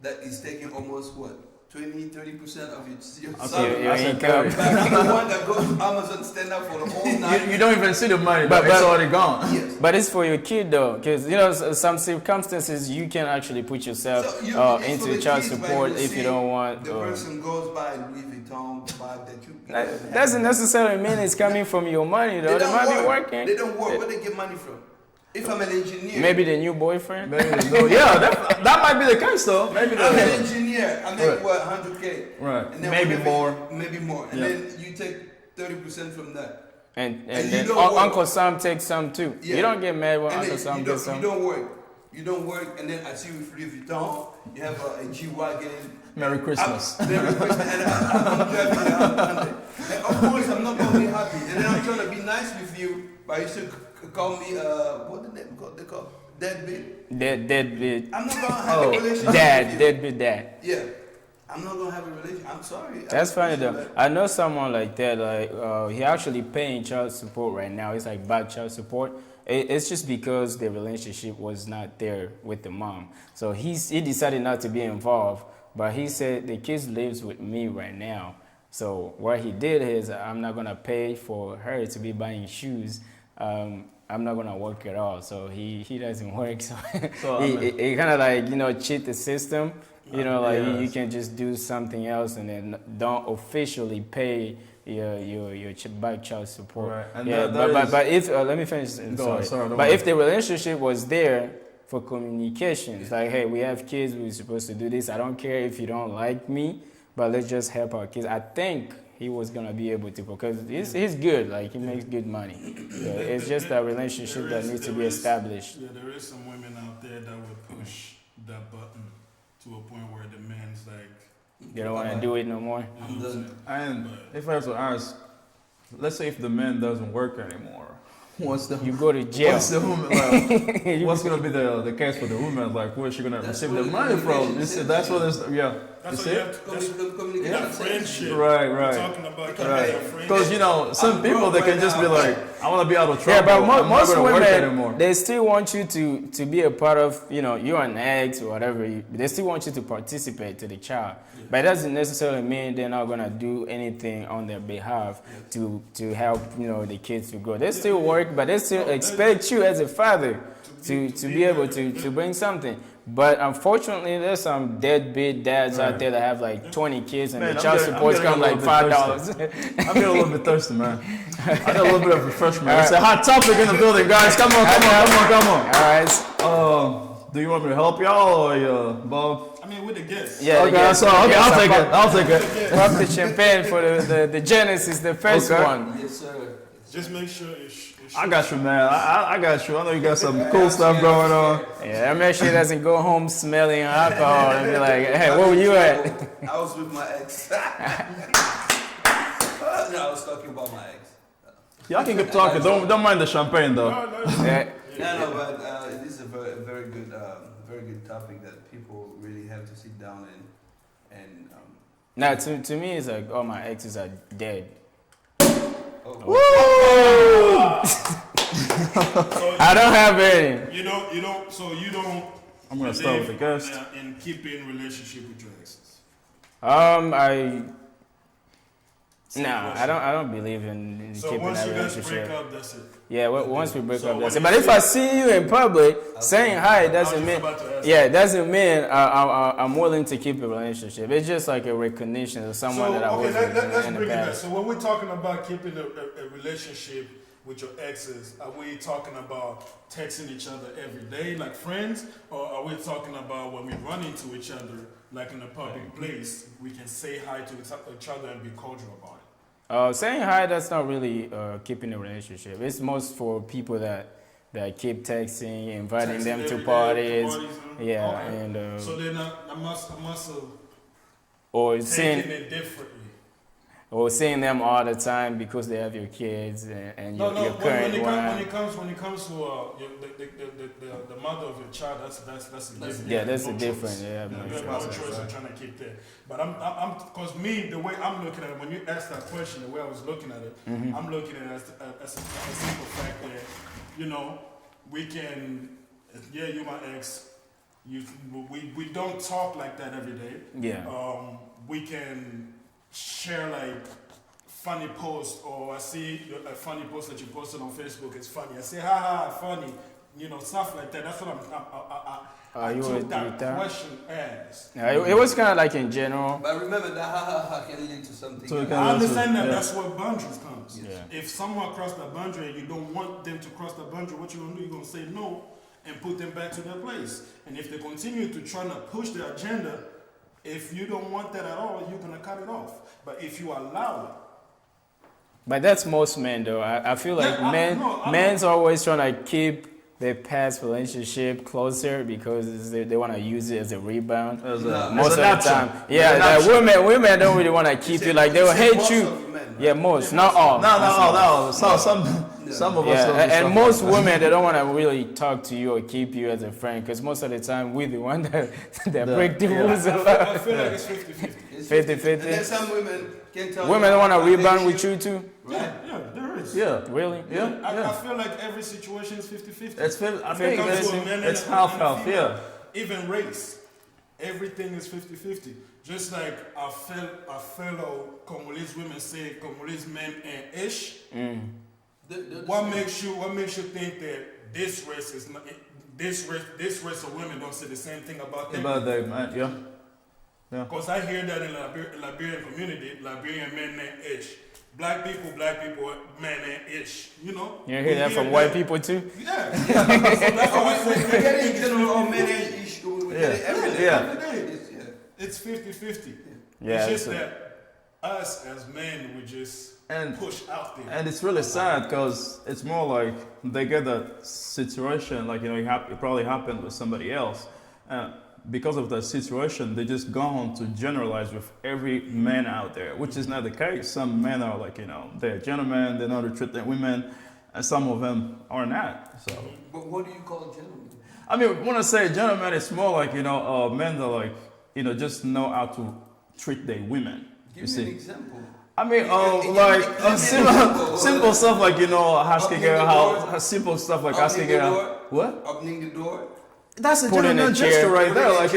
Speaker 6: that is taking almost what 20-30% of your salary.
Speaker 3: Your income.
Speaker 6: Like the one that goes to Amazon stand up for the whole night.
Speaker 4: You don't even see the money, but
Speaker 3: But-
Speaker 4: it's already gone.
Speaker 6: Yes.
Speaker 3: But it's for your kid though, because some circumstances you can actually put yourself
Speaker 6: So it's for
Speaker 3: into
Speaker 6: the
Speaker 3: child
Speaker 6: kids, like
Speaker 3: support
Speaker 6: you
Speaker 3: if
Speaker 6: see
Speaker 3: you don't want.
Speaker 6: The person goes by Louis Vuitton bag that you.
Speaker 3: That doesn't necessarily mean it's coming from your money though. They might be working.
Speaker 6: They don't work. Where they get money from? If I'm an engineer.
Speaker 3: Maybe the new boyfriend.
Speaker 4: Maybe no. Yeah, that might be the case though. Maybe
Speaker 6: I'm an
Speaker 4: the,
Speaker 6: engineer. I make
Speaker 4: Right.
Speaker 6: what 100K.
Speaker 4: right.
Speaker 6: And then
Speaker 4: Maybe
Speaker 6: whatever-
Speaker 4: more.
Speaker 6: Maybe more. And
Speaker 4: Yeah.
Speaker 6: then you take 30% from that.
Speaker 3: And
Speaker 6: And you
Speaker 3: then
Speaker 6: don't work.
Speaker 3: Uncle Sam takes some too.
Speaker 6: Yeah.
Speaker 3: You don't get mad when
Speaker 6: And
Speaker 3: Uncle
Speaker 6: then
Speaker 3: Sam
Speaker 6: you
Speaker 3: gets
Speaker 6: don't,
Speaker 3: some.
Speaker 6: you don't work. You don't work, and then I see you with Louis Vuitton. You have a G-Wagon.
Speaker 4: Merry Christmas.
Speaker 6: Merry Christmas. And I'm driving around Hyundai. And of course, I'm not going to be happy. And then I'm trying to be nice with you, but you should call me, what the name called? They call deadbeat.
Speaker 3: Deadbeat.
Speaker 6: I'm not going to have a relationship
Speaker 3: Dad,
Speaker 6: with you.
Speaker 3: deadbeat dad.
Speaker 6: Yeah. I'm not going to have a relationship. I'm sorry.
Speaker 3: That's funny though.
Speaker 6: Like,
Speaker 3: I know someone like that. Like he actually paying child support right now. It's like back child support. It's just because the relationship was not there with the mom. So he decided not to be involved. But he said the kids lives with me right now. So what he did is I'm not gonna pay for her to be buying shoes. I'm not gonna work at all. So he doesn't work. So,
Speaker 4: So,
Speaker 3: he kind of like cheat the system.
Speaker 4: Yes.
Speaker 3: You can just do something else and then don't officially pay your back child support.
Speaker 4: Right. And
Speaker 3: Yeah,
Speaker 4: that is-
Speaker 3: but if let me finish.
Speaker 4: Sorry, don't
Speaker 3: But if
Speaker 4: worry.
Speaker 3: the relationship was there for communications, like hey, we have kids, we're supposed to do this. I don't care if you don't like me, but let's just help our kids. I think he was gonna be able to because he's good. Like he makes good money. Yeah, it's just a relationship that needs to be established.
Speaker 5: Yeah, there is some women out there that would push that button to a point where the man's like,
Speaker 3: They don't want to do it no more.
Speaker 5: you know what I'm saying?
Speaker 4: And if I have to ask, let's say if the man doesn't work anymore, what's the
Speaker 3: You go to jail.
Speaker 4: what's the woman like? What's gonna be the case for the woman? Like, where's she gonna
Speaker 6: That's
Speaker 4: receive
Speaker 6: where
Speaker 4: the
Speaker 6: the
Speaker 4: money from?
Speaker 6: communication
Speaker 4: You see,
Speaker 6: is.
Speaker 4: that's what it's yeah.
Speaker 5: That's
Speaker 4: You
Speaker 5: what you
Speaker 4: see?
Speaker 5: have to, that's
Speaker 6: communication.
Speaker 5: that friendship.
Speaker 4: Right,
Speaker 5: We're
Speaker 4: right.
Speaker 5: talking about
Speaker 6: Right.
Speaker 5: that friendship.
Speaker 4: Because you know, some
Speaker 6: I'm
Speaker 4: people
Speaker 6: broke
Speaker 4: they can
Speaker 6: right
Speaker 4: just be
Speaker 6: now.
Speaker 4: like, I want to be out of
Speaker 3: Yeah,
Speaker 4: trouble.
Speaker 3: but
Speaker 4: I'm
Speaker 3: most
Speaker 4: not gonna work
Speaker 3: women,
Speaker 4: anymore.
Speaker 3: they still want you to be a part of, you're an ex or whatever. They still want you to participate to the child. But it doesn't necessarily mean they're not going to do anything on their behalf to help, the kids to grow. They still work, but they still expect you as a father to be able to bring something. But unfortunately, there's some deadbeat dads out there that have like 20 kids and
Speaker 4: Man,
Speaker 3: the
Speaker 4: I'm
Speaker 3: child
Speaker 4: getting- I'm
Speaker 3: support's
Speaker 4: getting
Speaker 3: come
Speaker 4: a
Speaker 3: like
Speaker 4: little bit
Speaker 3: $5.
Speaker 4: I'm getting a little bit thirsty, man. I got a little bit of refreshment. It's a hot topic in the building, guys. Come on.
Speaker 3: All right.
Speaker 4: Do you want me to help y'all or Bob?
Speaker 5: I mean, with the guests.
Speaker 3: Yeah.
Speaker 4: Okay,
Speaker 3: yes,
Speaker 4: so okay,
Speaker 3: yes,
Speaker 4: I'll take it.
Speaker 3: Pop the champagne for the Genesis, the first
Speaker 4: Okay.
Speaker 3: one.
Speaker 6: Yes, sir.
Speaker 5: Just make sure
Speaker 4: I got you, man. I got you. I know you got some cool stuff going on.
Speaker 3: Yeah, that make sure he doesn't go home smelling alcohol and be like, hey, where were you at?
Speaker 6: I was with my ex. No, I was talking about my ex.
Speaker 4: Y'all can keep talking. Don't mind the champagne though.
Speaker 3: Yeah.
Speaker 6: No, but it is a very good topic that people really have to sit down and
Speaker 3: Now, to me, it's like all my exes are dead. I don't have any.
Speaker 5: You don't. So you don't.
Speaker 4: I'm gonna start with the guest.
Speaker 5: In keeping relationship with your exes.
Speaker 3: I don't believe in
Speaker 5: So
Speaker 3: keeping
Speaker 5: once
Speaker 3: that
Speaker 5: you guys
Speaker 3: relationship.
Speaker 5: break up, that's it.
Speaker 3: Yeah, once we break
Speaker 5: So
Speaker 3: up, that's
Speaker 5: when
Speaker 3: it. But
Speaker 5: you
Speaker 3: if
Speaker 5: say-
Speaker 3: I see you in public saying hi,
Speaker 5: I was
Speaker 3: doesn't
Speaker 5: just
Speaker 3: mean
Speaker 5: about to ask
Speaker 3: it doesn't mean I'm willing to keep a relationship. It's just like a recognition of someone
Speaker 5: So
Speaker 3: that I was
Speaker 5: okay,
Speaker 3: with
Speaker 5: let's
Speaker 3: in the
Speaker 5: bring it back.
Speaker 3: past.
Speaker 5: So when we're talking about keeping a relationship with your exes, are we talking about texting each other every day like friends, or are we talking about when we run into each other like in a public place, we can say hi to each other and be cordial about it?
Speaker 3: Saying hi, that's not really keeping a relationship. It's most for people that keep texting, inviting
Speaker 5: Texting
Speaker 3: them to
Speaker 5: every day,
Speaker 3: parties.
Speaker 5: huh?
Speaker 3: Yeah,
Speaker 5: Okay.
Speaker 3: and
Speaker 5: So then I must have
Speaker 3: or
Speaker 5: taken
Speaker 3: seeing
Speaker 5: it differently.
Speaker 3: or seeing them all the time because they have your kids and your current
Speaker 5: when
Speaker 3: one.
Speaker 5: it comes to the mother of your child, that's a given.
Speaker 3: Yeah, that's
Speaker 5: No
Speaker 3: a
Speaker 5: choice.
Speaker 3: different. Yeah,
Speaker 5: You
Speaker 3: no
Speaker 5: have
Speaker 3: choice.
Speaker 5: no choice of trying to keep that. But I'm, cause me, the way I'm looking at it, when you asked that question, the way I was looking at it,
Speaker 3: Mm-hmm.
Speaker 5: I'm looking at it as a simple fact that, we can, yeah, you're my ex. We don't talk like that every day.
Speaker 3: Yeah.
Speaker 5: We can share like funny post, or I see a funny post that you posted on Facebook. It's funny. I say, ha, funny. Stuff like that. That's what I
Speaker 3: You
Speaker 5: took
Speaker 3: would
Speaker 5: that
Speaker 3: do that?
Speaker 5: question as.
Speaker 3: Yeah, it was kind of like in general.
Speaker 6: But remember that ha can lead to something.
Speaker 4: So it
Speaker 6: else.
Speaker 4: can-
Speaker 5: I understand that.
Speaker 4: Yeah.
Speaker 5: That's where boundaries comes.
Speaker 3: Yeah.
Speaker 5: If someone crossed that boundary and you don't want them to cross that boundary, what you gonna do? You're gonna say no and put them back to their place. And if they continue to try to push their agenda, if you don't want that at all, you're gonna cut it off. But if you allow it,
Speaker 3: But that's most men, though. I feel like men's always trying to keep their past relationship closer because they want to use it as a rebound. Most of the time. Yeah, like women don't really want to keep you. Like, they will hate you. Yeah, most. Not all.
Speaker 4: No. Some of us.
Speaker 3: And most women, they don't want to really talk to you or keep you as a friend because most of the time we're the one that break the rules a lot.
Speaker 5: I feel like it's 50-50.
Speaker 3: 50-50.
Speaker 6: And then some women can tell
Speaker 3: Women don't want to rebound with you too?
Speaker 5: Yeah, there is.
Speaker 4: Yeah.
Speaker 3: Really?
Speaker 4: Yeah.
Speaker 5: I feel like every situation is 50-50.
Speaker 4: I think
Speaker 5: When it comes to a man and
Speaker 4: it's
Speaker 5: a
Speaker 4: half.
Speaker 5: female,
Speaker 4: Yeah.
Speaker 5: Even race, everything is 50-50. Just like our fellow Congolese women say, Congolese men and ish. What makes you think that this race is not, this race of women don't say the same thing about them?
Speaker 4: About that, man. Yeah.
Speaker 5: Because I hear that in Liberian community, Liberian men named Ish. Black people, men named Ish. You know?
Speaker 3: You hear that from white people too?
Speaker 5: Yeah. So that's why
Speaker 6: we're getting general men and issue. We're getting everything.
Speaker 5: every day. It's 50-50.
Speaker 3: Yeah,
Speaker 5: It's just that us as men, we just push out there.
Speaker 4: And it's really sad because it's more like they get that situation, like, it probably happened with somebody else. Because of that situation, they just go on to generalize with every man out there, which is not the case. Some men are like, they're gentlemen, they know how to treat their women, and some of them are not. So,
Speaker 6: But what do you call gentlemen?
Speaker 4: I mean, when I say gentlemen, it's more like, men that like, just know how to treat their women.
Speaker 6: Give me an example.
Speaker 4: I mean, simple stuff like, asking her how, simple stuff like asking her, what?
Speaker 6: Opening the door.
Speaker 4: That's a
Speaker 3: Put in
Speaker 4: gentleman
Speaker 3: a chair.
Speaker 4: gesture right there, like,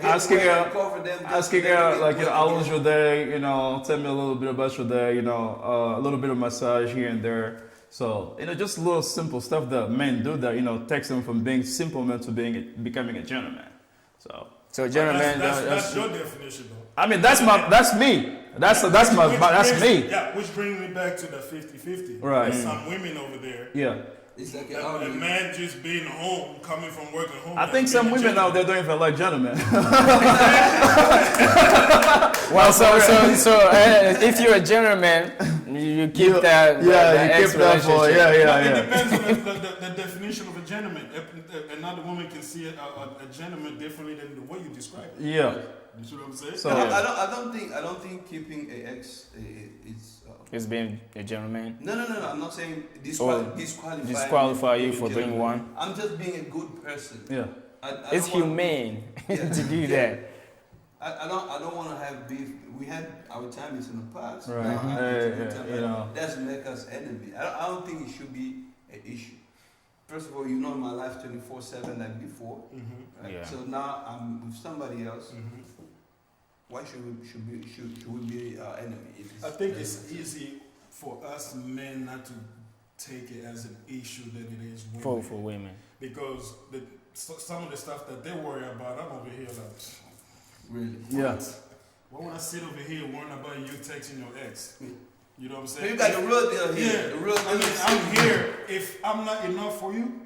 Speaker 4: asking her, like, how was your day, tell me a little bit about your day, a little bit of massage here and there. So, just little simple stuff that men do that, takes them from being simple men to becoming a gentleman.
Speaker 3: So gentlemen,
Speaker 5: that's your definition, though.
Speaker 4: I mean, that's me. That's me.
Speaker 5: Yeah, which brings me back to the 50-50.
Speaker 4: Right.
Speaker 5: There's some women over there.
Speaker 4: Yeah.
Speaker 6: It's like
Speaker 5: A man just being home, coming from work at home.
Speaker 4: I think some women out there don't even like gentlemen.
Speaker 3: well, so if you're a gentleman, you keep that.
Speaker 4: You keep that for
Speaker 5: It depends on the definition of a gentleman. Another woman can see a gentleman differently than the way you describe it.
Speaker 4: Yeah.
Speaker 5: You see what I'm saying?
Speaker 4: So
Speaker 6: I don't think keeping an ex
Speaker 3: is being a gentleman.
Speaker 6: No. I'm not saying
Speaker 3: disqualify you for being one.
Speaker 6: I'm just being a good person.
Speaker 4: Yeah.
Speaker 3: It's humane to do that.
Speaker 6: I don't want to have beef. We had our times in the past.
Speaker 4: Right.
Speaker 6: Doesn't make us enemy. I don't think it should be an issue. First of all, you know my life 24/7 like before. Right?
Speaker 3: Yeah.
Speaker 6: So now I'm with somebody else. Why should we be enemy?
Speaker 5: I think it's easy for us men not to take it as an issue that it is women.
Speaker 3: For women.
Speaker 5: Because some of the stuff that they worry about, I'm over here like,
Speaker 6: Really?
Speaker 4: Yeah.
Speaker 5: why would I sit over here worrying about you texting your ex? You know what I'm
Speaker 6: So
Speaker 5: saying?
Speaker 6: you got the real deal here.
Speaker 5: Yeah.
Speaker 6: The real deal
Speaker 5: I mean,
Speaker 6: is
Speaker 5: I'm here. If I'm not enough for you,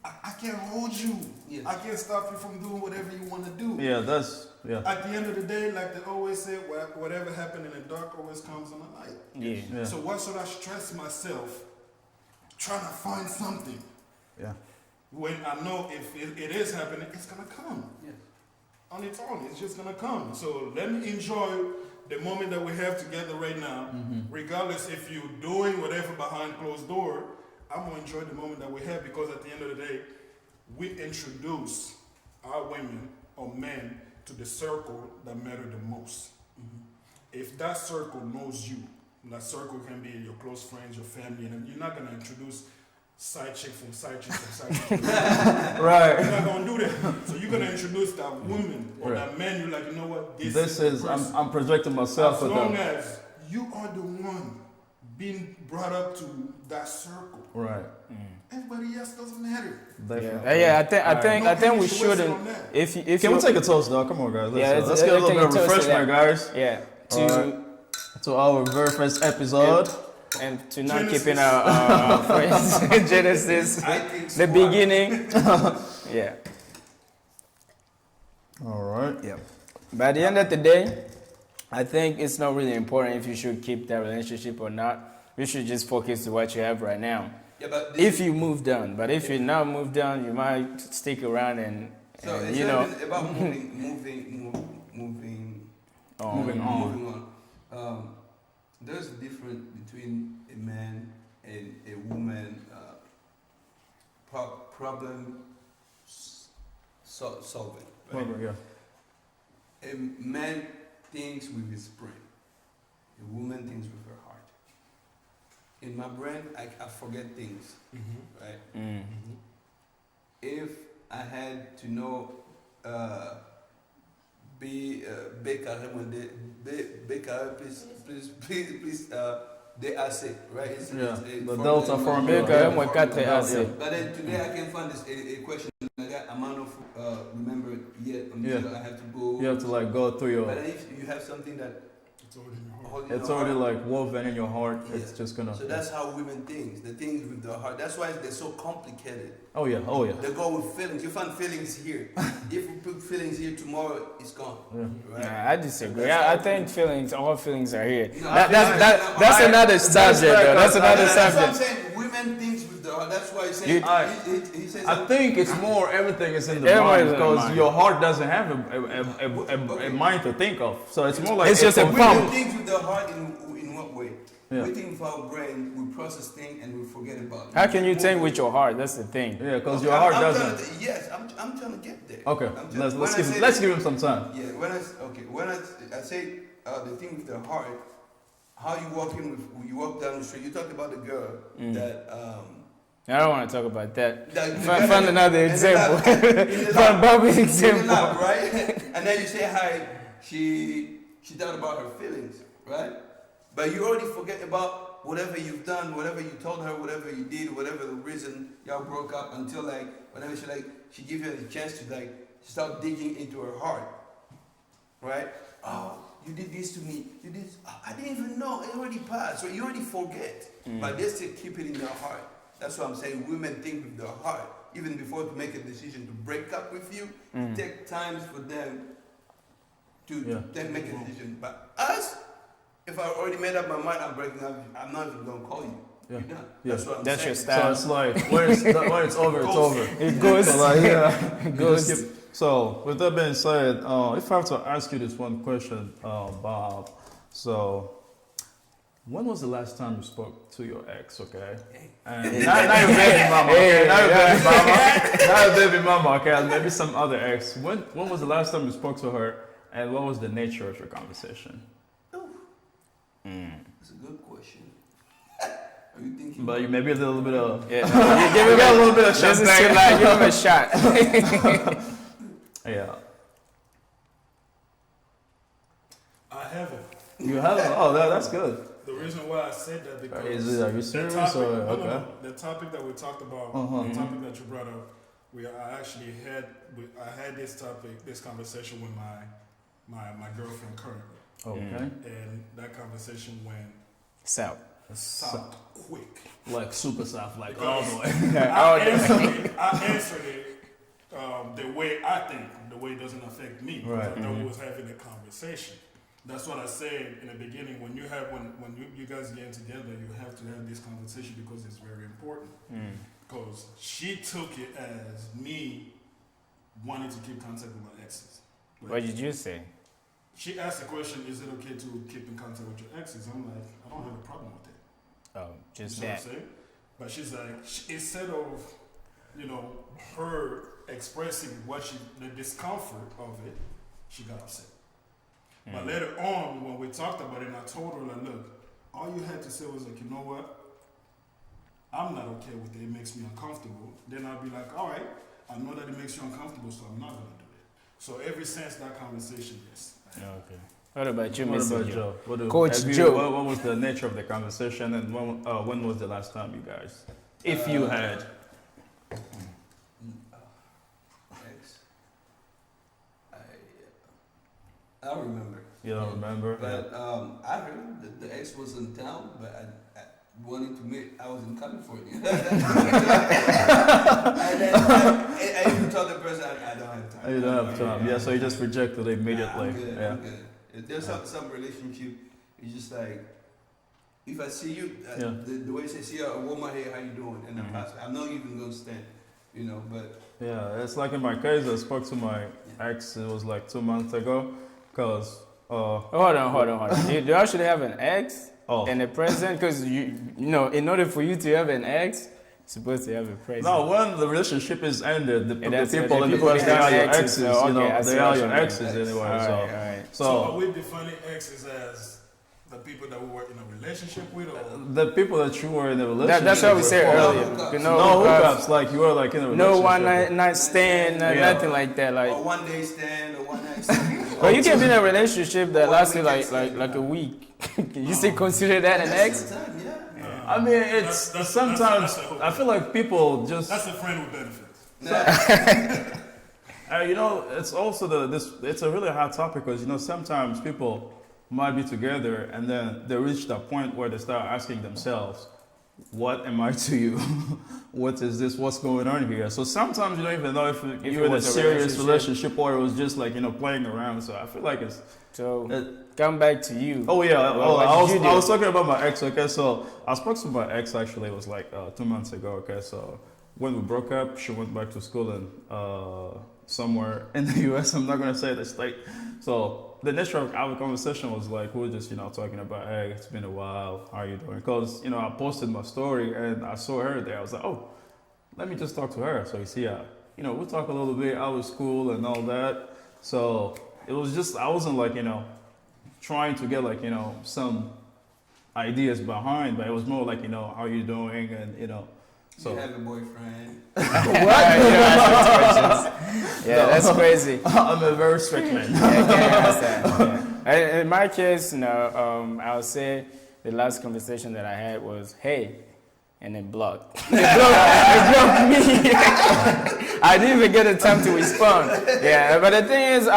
Speaker 5: I can't hold you.
Speaker 6: Yes.
Speaker 5: I can't stop you from doing whatever you want to do.
Speaker 4: Yeah,
Speaker 5: At the end of the day, like they always say, whatever happened in the dark always comes in the light.
Speaker 3: Yeah.
Speaker 5: So why should I stress myself trying to find something
Speaker 4: Yeah.
Speaker 5: when I know if it is happening, it's gonna come.
Speaker 6: Yes.
Speaker 5: On its own, it's just gonna come. So let me enjoy the moment that we have together right now, regardless if you're doing whatever behind closed door. I'm gonna enjoy the moment that we have because at the end of the day, we introduce our women or men to the circle that matter the most. If that circle knows you, that circle can be your close friends, your family, and you're not gonna introduce side chick from side chick from side chick.
Speaker 4: Right.
Speaker 5: You're not gonna do that. So you're gonna introduce that woman or that man. You're like, you know what?
Speaker 4: This is I'm projecting myself
Speaker 5: as
Speaker 4: with
Speaker 5: long
Speaker 4: them.
Speaker 5: as you are the one being brought up to that circle,
Speaker 4: Right.
Speaker 5: everybody else doesn't matter.
Speaker 4: Definitely.
Speaker 3: I think we shouldn't. If
Speaker 4: Can we take a toast, though? Come on, guys. Let's get a little bit of refreshment, guys.
Speaker 3: Yeah.
Speaker 4: To our very first episode.
Speaker 3: And to not keeping our friends Genesis, the beginning. Yeah.
Speaker 4: All right.
Speaker 3: Yeah. By the end of the day, I think it's not really important if you should keep that relationship or not. You should just focus to what you have right now.
Speaker 6: Yeah, but
Speaker 3: If you moved on, but if you're not moved on, you might stick around and
Speaker 6: it's
Speaker 3: you know.
Speaker 6: about moving on.
Speaker 4: Moving on.
Speaker 6: Moving on. There's a difference between a man and a woman. Problem solving. Right?
Speaker 4: Whatever, yeah.
Speaker 6: A man thinks with his brain. A woman thinks with her heart. In my brain, I forget things, right?
Speaker 3: Mm.
Speaker 6: If I had to know, please, DAC, right?
Speaker 4: The delta formula.
Speaker 6: But then today I can find this a question like that. I'm not remember it yet until I have to go.
Speaker 4: You have to like go through your.
Speaker 6: But if you have something that
Speaker 5: It's already in your heart.
Speaker 6: holding
Speaker 4: It's
Speaker 6: your
Speaker 4: already
Speaker 6: heart,
Speaker 4: like woven in your heart.
Speaker 6: Yeah.
Speaker 4: It's just gonna.
Speaker 6: so that's how women think. The things with the heart. That's why they're so complicated.
Speaker 4: Oh yeah. Oh yeah.
Speaker 6: They go with feelings. You find feelings here. If we put feelings here, tomorrow it's gone.
Speaker 4: Yeah.
Speaker 6: Right?
Speaker 3: Nah, I disagree. I think all feelings are here.
Speaker 6: No,
Speaker 3: That's another subject, though. That's another
Speaker 6: That's what I'm
Speaker 3: subject.
Speaker 6: saying. Women thinks with the heart. That's why he says.
Speaker 3: You-
Speaker 6: He says.
Speaker 4: I think it's more everything is in the
Speaker 3: Everything
Speaker 4: mind
Speaker 3: is in the
Speaker 4: because
Speaker 3: mind.
Speaker 4: your heart doesn't have a mind to think of. So it's more like
Speaker 3: It's just a
Speaker 6: Women
Speaker 3: pump.
Speaker 6: think with the heart in what way?
Speaker 4: Yeah.
Speaker 6: We think with our brain. We process things and we forget about it.
Speaker 3: How can you think with your heart? That's the thing.
Speaker 4: Yeah, because
Speaker 6: Okay,
Speaker 4: your heart
Speaker 6: I'm
Speaker 4: doesn't.
Speaker 6: trying to- yes, I'm trying to get there.
Speaker 4: Okay,
Speaker 6: I'm just- when I say
Speaker 4: let's
Speaker 6: that-
Speaker 4: give him some time.
Speaker 6: Yeah, when I say the thing with the heart, how you walk in with you walk down the street. You talked about the girl that
Speaker 3: I don't want to talk about that.
Speaker 6: that
Speaker 3: Find another
Speaker 6: in the
Speaker 3: example.
Speaker 6: lab, in the
Speaker 3: Find
Speaker 6: lab,
Speaker 3: Bobby's
Speaker 6: in the
Speaker 3: example.
Speaker 6: lab, right? And then you say hi. She thought about her feelings, right? But you already forget about whatever you've done, whatever you told her, whatever you did, whatever the reason y'all broke up until like whenever she give you the chance to like start digging into her heart, right? Oh, you did this to me. You did. Oh, I didn't even know. It already passed. So you already forget. But they still keep it in their heart. That's what I'm saying. Women think with their heart. Even before to make a decision to break up with you, it takes time for them to then make a decision. But us, if I already made up my mind, I'm breaking up. I'm not even gonna call you.
Speaker 4: Yeah.
Speaker 6: You're done.
Speaker 4: Yeah.
Speaker 6: That's what I'm
Speaker 3: That's your
Speaker 6: saying.
Speaker 3: style.
Speaker 4: So it's like when it's over, it's over.
Speaker 3: It goes.
Speaker 4: So like, yeah,
Speaker 3: It
Speaker 4: you
Speaker 3: goes.
Speaker 4: just keep- So with that being said, if I have to ask you this one question, Bob, so when was the last time you spoke to your ex? Okay, and not your baby mama. Okay, not your baby mama. Not your baby mama. Okay, maybe some other ex. When was the last time you spoke to her, and what was the nature of your conversation?
Speaker 6: That's a good question. Are you thinking?
Speaker 4: But you maybe a little bit of
Speaker 3: Yeah, you give him
Speaker 4: a little bit of
Speaker 3: This is
Speaker 4: champagne.
Speaker 3: too loud. Give him a shot.
Speaker 4: Yeah,
Speaker 5: I haven't.
Speaker 4: you haven't. Oh, that's good.
Speaker 5: The reason why I said that because
Speaker 4: Are you
Speaker 5: the
Speaker 4: serious
Speaker 5: topic,
Speaker 4: or
Speaker 5: no,
Speaker 4: okay?
Speaker 5: no, the topic that we talked about, the topic that you brought up, I had this conversation with my girlfriend currently,
Speaker 4: Okay,
Speaker 5: and that conversation went
Speaker 3: So,
Speaker 5: south quick.
Speaker 4: like super soft, like
Speaker 5: Because
Speaker 4: all the way.
Speaker 5: I answered it the way I think, the way it doesn't affect me.
Speaker 4: Right.
Speaker 5: I thought we was having a conversation. That's what I said in the beginning. When you guys get together, you have to have this conversation because it's very important. Because she took it as me wanting to keep contact with my exes.
Speaker 3: what did you say?
Speaker 5: She asked the question, "Is it okay to keep in contact with your exes?" I'm like, I don't have a problem with that.
Speaker 3: Oh, just
Speaker 5: You know what
Speaker 3: that.
Speaker 5: I'm saying? But she's like, instead of, her expressing the discomfort of it, she got upset. But later on, when we talked about it, and I told her, like, look, all you had to say was like, you know what? I'm not okay with it. It makes me uncomfortable. Then I'll be like, all right, I know that it makes you uncomfortable, so I'm not going to do it. So ever since that conversation, yes.
Speaker 3: Okay. What about you,
Speaker 4: What
Speaker 3: Mr.
Speaker 4: about
Speaker 3: Joe?
Speaker 4: Joe?
Speaker 3: Coach Joe.
Speaker 4: What was the nature of the conversation, and when was the last time you guys, if you had?
Speaker 6: Ex. I don't remember.
Speaker 4: You don't remember?
Speaker 6: But I heard that the ex was in town, but I wanted to meet. I was in California. And then I even told the person I don't have time.
Speaker 4: You don't have time. Yeah, so you just rejected it
Speaker 6: Nah,
Speaker 4: immediately.
Speaker 6: I'm good.
Speaker 4: Yeah.
Speaker 6: I'm good. There's some relationship. It's just like if I see you,
Speaker 4: Yeah.
Speaker 6: the way you say, see a woman, hey, how you doing? And I pass, I'm not even gonna stand, you know. But
Speaker 4: Yeah, it's like in my case, I spoke to my ex, it was like 2 months ago, because,
Speaker 3: Hold on. Do you actually have an ex
Speaker 4: oh,
Speaker 3: and a present? Because you know, in order for you to have an ex, you're supposed to have a present.
Speaker 4: no, when the relationship is ended, the
Speaker 3: that's-
Speaker 4: people,
Speaker 3: the
Speaker 4: the
Speaker 3: people
Speaker 4: people, they are your
Speaker 3: become
Speaker 4: exes,
Speaker 3: exes, so,
Speaker 4: you know,
Speaker 3: okay, I see
Speaker 4: they
Speaker 3: what
Speaker 4: are
Speaker 3: you
Speaker 4: your
Speaker 3: mean.
Speaker 4: exes anyway,
Speaker 3: all
Speaker 4: so.
Speaker 3: right.
Speaker 5: So are
Speaker 4: So,
Speaker 5: we defining exes as the people that we were in a relationship with, or
Speaker 4: the people that you were in a relationship
Speaker 3: That's what we said
Speaker 4: with,
Speaker 3: earlier.
Speaker 6: hookups.
Speaker 3: You
Speaker 4: no
Speaker 3: know,
Speaker 4: hookups, like you were like in a relationship.
Speaker 3: no one night stand,
Speaker 4: Yeah.
Speaker 3: nothing like that. Like,
Speaker 6: or one day stand or one night stand.
Speaker 3: but you can be in a relationship that
Speaker 6: One
Speaker 3: lasted
Speaker 6: weekend
Speaker 3: like
Speaker 6: stand.
Speaker 3: a week. You still consider that an ex?
Speaker 6: Sometimes, yeah.
Speaker 4: I mean, it's
Speaker 5: That's-
Speaker 4: sometimes,
Speaker 5: that's a hook.
Speaker 4: I feel like people just,
Speaker 5: that's a friend with benefits.
Speaker 4: you know, it's also it's a really hot topic because, you know, sometimes people might be together and then they reach that point where they start asking themselves, what am I to you? What is this? What's going on here? So sometimes you don't even know if
Speaker 3: it
Speaker 4: you're in a
Speaker 3: was a
Speaker 4: serious
Speaker 3: relationship.
Speaker 4: relationship or it was just like, you know, playing around. So I feel like it's,
Speaker 3: So
Speaker 4: it,
Speaker 3: come back to you.
Speaker 4: oh yeah,
Speaker 3: What
Speaker 4: I
Speaker 3: did you do?
Speaker 4: was talking about my ex, okay, so I spoke to my ex actually, it was like 2 months ago, okay, so when we broke up, she went back to school in somewhere in the US, I'm not gonna say the state, so the nature of our conversation was like, we were just, you know, talking about, hey, it's been a while, how are you doing? Because, you know, I posted my story and I saw her there, I was like, oh, let me just talk to her, so you see, you know, we'll talk a little bit, I was school and all that, so it was just, I wasn't like, you know, trying to get like, you know, some ideas behind, but it was more like, you know, how you doing and, you know, so.
Speaker 6: You have a boyfriend.
Speaker 3: Yeah, that's crazy.
Speaker 4: I'm a very strict man.
Speaker 3: Yeah, I can understand. Yeah. In my case, you know, I would say the last conversation that I had was, hey, and it blocked. It blocked me. I didn't even get a time to respond. Yeah, but the thing is,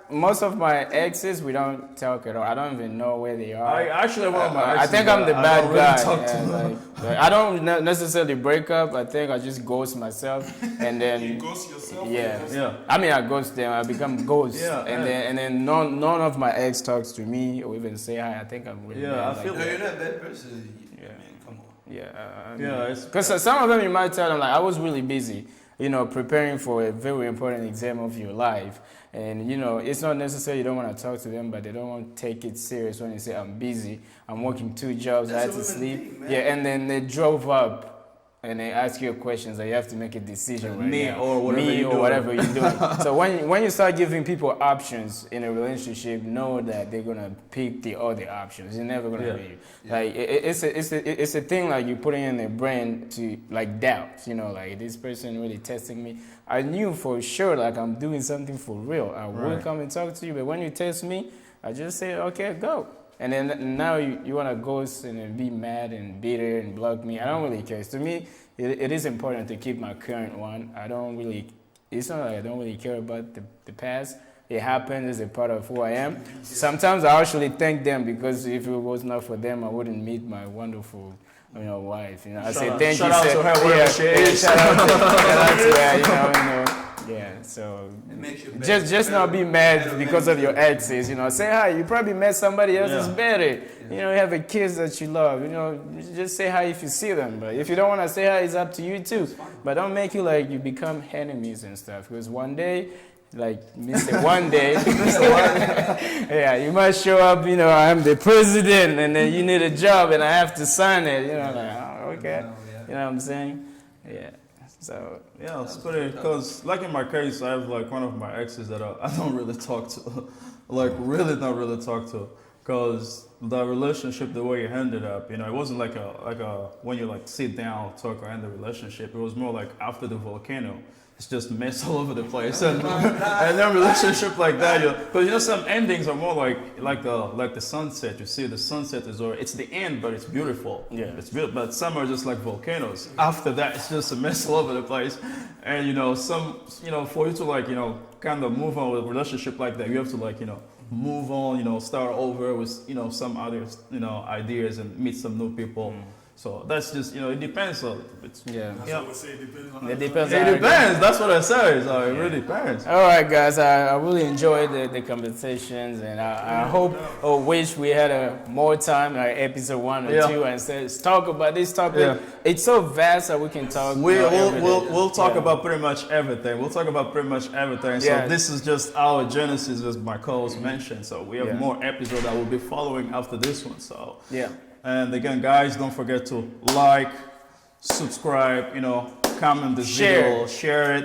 Speaker 3: most of my exes, we don't talk at all. I don't even know where they are.
Speaker 4: I actually one of my
Speaker 3: I
Speaker 4: exes,
Speaker 3: think I'm the
Speaker 4: I
Speaker 3: bad
Speaker 4: don't really
Speaker 3: guy.
Speaker 4: talk to
Speaker 3: Yeah,
Speaker 4: them.
Speaker 3: like, I don't necessarily break up. I think I just ghost myself, and
Speaker 5: You
Speaker 3: then
Speaker 5: ghost yourself.
Speaker 3: yeah.
Speaker 4: Yeah.
Speaker 3: I mean, I ghost them. I become ghost,
Speaker 4: Yeah,
Speaker 3: and
Speaker 4: yeah.
Speaker 3: then none of my ex talks to me or even say hi. I think I'm really
Speaker 4: Yeah,
Speaker 3: bad
Speaker 4: I
Speaker 3: like
Speaker 4: feel
Speaker 6: No,
Speaker 3: that.
Speaker 6: you're not a bad person.
Speaker 3: Yeah.
Speaker 6: Man, come on.
Speaker 3: Yeah,
Speaker 4: Yeah, it's,
Speaker 3: because some of them you might tell them like I was really busy, you know, preparing for a very important exam of your life, and you know it's not necessary you don't want to talk to them, but they don't want to take it serious when you say I'm busy, I'm working 2 jobs, I had
Speaker 6: That's
Speaker 3: to
Speaker 6: a women
Speaker 3: sleep,
Speaker 6: thing, man.
Speaker 3: yeah, and then they drove up. And they ask you questions that you have to make a decision right
Speaker 4: Me
Speaker 3: now.
Speaker 4: or whatever
Speaker 3: Me
Speaker 4: you're
Speaker 3: or
Speaker 4: doing.
Speaker 3: whatever you're doing. So when you start giving people options in a relationship, know that they're gonna pick the other options. They're never gonna
Speaker 4: Yeah.
Speaker 3: be. Like it's a thing like you putting in their brain to like doubt. You know, like this person really testing me. I knew for sure like I'm doing something for real. I will
Speaker 4: Right.
Speaker 3: come and talk to you, but when you test me, I just say okay, go. And then now you want to ghost and then be mad and bitter and block me. I don't really care. To me, it is important to keep my current one. I don't really, it's not like I don't really care about the past. It happened, it's a part of who I am. Sometimes I actually thank them because if it was not for them, I wouldn't meet my wonderful, you know, wife. You know, I say thank
Speaker 4: shout
Speaker 3: you.
Speaker 4: out
Speaker 3: say-
Speaker 4: to her wherever she is.
Speaker 3: Shout out to her, you know. Yeah, so
Speaker 6: It makes you better.
Speaker 3: just not be mad because of your exes, you know. Say hi. You probably met somebody else that's
Speaker 4: Yeah.
Speaker 3: better. You know, you have a kids that you love. You know, just say hi if you see them. But if you don't want to say hi, it's up to you too. But don't make it like you become enemies and stuff. Because one day, like Mr. One Day, yeah, you might show up. You know, I'm the president, and then you need a job, and I have to sign it. You know, like oh, okay. You know what I'm saying? Yeah. So.
Speaker 4: yeah, it's pretty, because like in my case, I have like one of my exes that I don't really talk to, like really not really talk to, because the relationship, the way it ended up, you know, it wasn't like a when you like sit down, talk or end the relationship, it was more like after the volcano. It's just mess all over the place, and then relationship like that, because you know some endings are more like the sunset. You see, the sunset is or it's the end, but it's beautiful.
Speaker 3: Yeah.
Speaker 4: It's beautiful. But some are just like volcanoes. After that, it's just a mess all over the place, and you know for you to like kind of move on with a relationship like that, you have to like move on, start over with some other ideas and meet some new people. So that's just, it depends on it.
Speaker 3: Yeah.
Speaker 5: That's
Speaker 4: Yeah.
Speaker 5: what we say. It depends on
Speaker 3: It
Speaker 5: the-
Speaker 3: depends.
Speaker 4: It depends. That's what I said. So it really depends.
Speaker 3: All right, guys. I really enjoyed the conversations, and I hope or wish we had more time, like episode 1 or
Speaker 4: Yeah.
Speaker 3: 2, and let's talk about this topic.
Speaker 4: Yeah.
Speaker 3: It's so vast that we can talk.
Speaker 4: We'll talk
Speaker 3: Yeah.
Speaker 4: about pretty much everything. We'll talk about pretty much everything. So
Speaker 3: Yeah.
Speaker 4: this is just our genesis, as my co-host mentioned. So we have
Speaker 3: Yeah.
Speaker 4: more episodes that will be following after this one. So
Speaker 3: Yeah.
Speaker 4: and again, guys, don't forget to like, subscribe, comment this video, share it,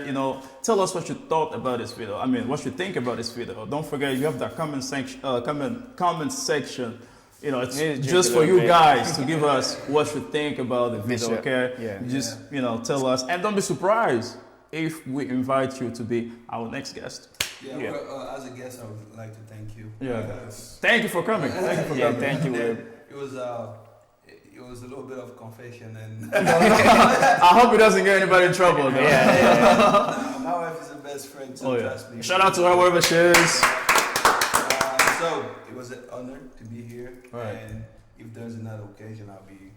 Speaker 4: tell us what you thought about this video. I mean, what you think about this video. Don't forget, you have that comment section. It's
Speaker 3: Yeah,
Speaker 4: just for you guys to give us what you think about the video,
Speaker 3: Sure.
Speaker 4: okay?
Speaker 3: Yeah.
Speaker 4: Just, tell us. And don't be surprised if we invite you to be our next guest.
Speaker 6: Yeah,
Speaker 3: Yeah.
Speaker 6: well, as a guest, I would like to thank you.
Speaker 4: Yeah.
Speaker 5: Yes.
Speaker 4: Thank you for coming. Thank you for
Speaker 3: Yeah,
Speaker 4: coming.
Speaker 3: thank you. Will.
Speaker 6: It was a little bit of confession, and
Speaker 4: I hope it doesn't get anybody in trouble, though.
Speaker 6: my wife is the best friend, so
Speaker 4: Oh,
Speaker 6: trust me.
Speaker 4: yeah. Shout out to her wherever she is.
Speaker 6: So it was an honor to be here,
Speaker 4: Right.
Speaker 6: and if there's another occasion, I'll be.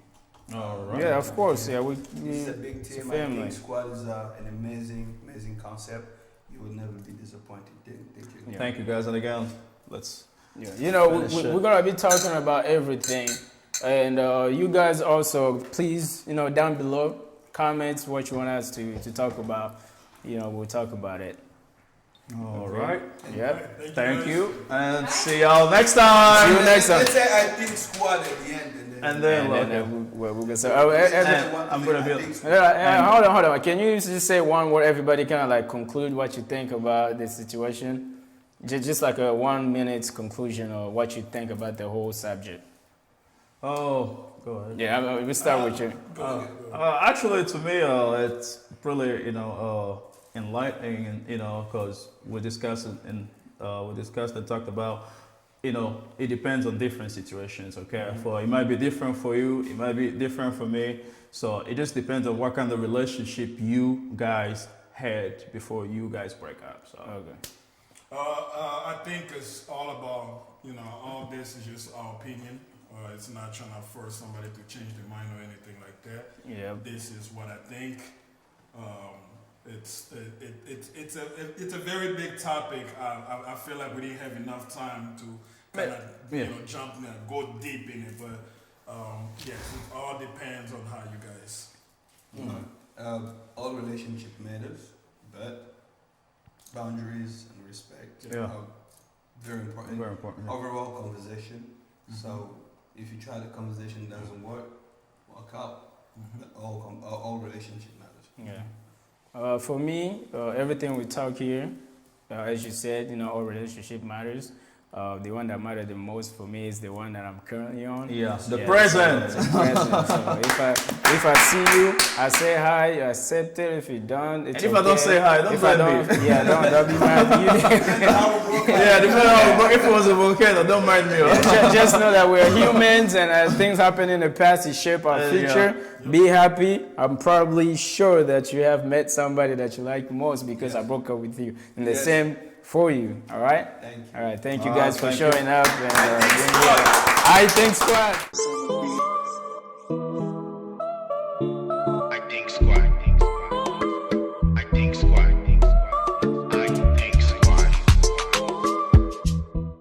Speaker 4: All right.
Speaker 3: Yeah, of course. Yeah,
Speaker 6: It's a big
Speaker 3: it's a
Speaker 6: team. I
Speaker 3: family.
Speaker 6: think Squad is an amazing concept. You will never be disappointed. Thank you.
Speaker 3: Yeah.
Speaker 4: Thank you, guys. And again, let's.
Speaker 3: Yeah.
Speaker 4: Finish it.
Speaker 3: We're gonna be talking about everything, and you guys also please, down below, comments what you want us to talk about. We'll talk about it.
Speaker 4: All right.
Speaker 3: Yep.
Speaker 4: Thank
Speaker 5: guys.
Speaker 4: you, and see y'all next time.
Speaker 3: See you next time.
Speaker 6: Let's say I think Squad at the end,
Speaker 4: And then,
Speaker 3: And then,
Speaker 4: okay.
Speaker 3: we're gonna say.
Speaker 4: I'm gonna be.
Speaker 3: Hold on. Can you just say one word? Everybody kind of like conclude what you think about the situation. Just like a 1 minute conclusion or what you think about the whole subject.
Speaker 4: Oh, go ahead.
Speaker 3: Yeah, we start with you.
Speaker 4: Actually, to me, it's really enlightening, because we discussed it and talked about, it depends on different situations. Okay, for it might be different for you, it might be different for me. So it just depends on what kind of relationship you guys had before you guys break up. So
Speaker 3: Okay.
Speaker 5: I think it's all about, all this is just our opinion. It's not trying to force somebody to change their mind or anything like that.
Speaker 3: Yeah.
Speaker 5: This is what I think. It's a very big topic. I feel like we didn't have enough time to kind of jump in and go deep in it. But yes, it all depends on how you guys.
Speaker 6: All relationship matters, but boundaries and respect
Speaker 4: Yeah.
Speaker 6: are very important.
Speaker 4: very important.
Speaker 6: Overall conversation. So if you try the conversation doesn't work out. But all relationship matters.
Speaker 3: Yeah. For me, everything we talk here, as you said, all relationship matters. The one that matters the most for me is the one that I'm currently on.
Speaker 4: The present.
Speaker 3: So, the present. So if I see you, I say hi, you accept it. If you don't, it's
Speaker 4: If
Speaker 3: okay.
Speaker 4: I don't say hi, don't
Speaker 3: If I
Speaker 4: mind me.
Speaker 3: don't, yeah, don't be mad at you.
Speaker 4: Yeah, depending on if it was a volcano, don't mind me.
Speaker 3: Just know that we're humans, and as things happen in the past, it shape our future. Be happy. I'm probably sure that you have met somebody that you like most because I broke up with you. And the same for you. All right.
Speaker 6: Thank you.
Speaker 3: All right. Thank you guys for
Speaker 4: thank you.
Speaker 3: showing up and being here. I think Squad.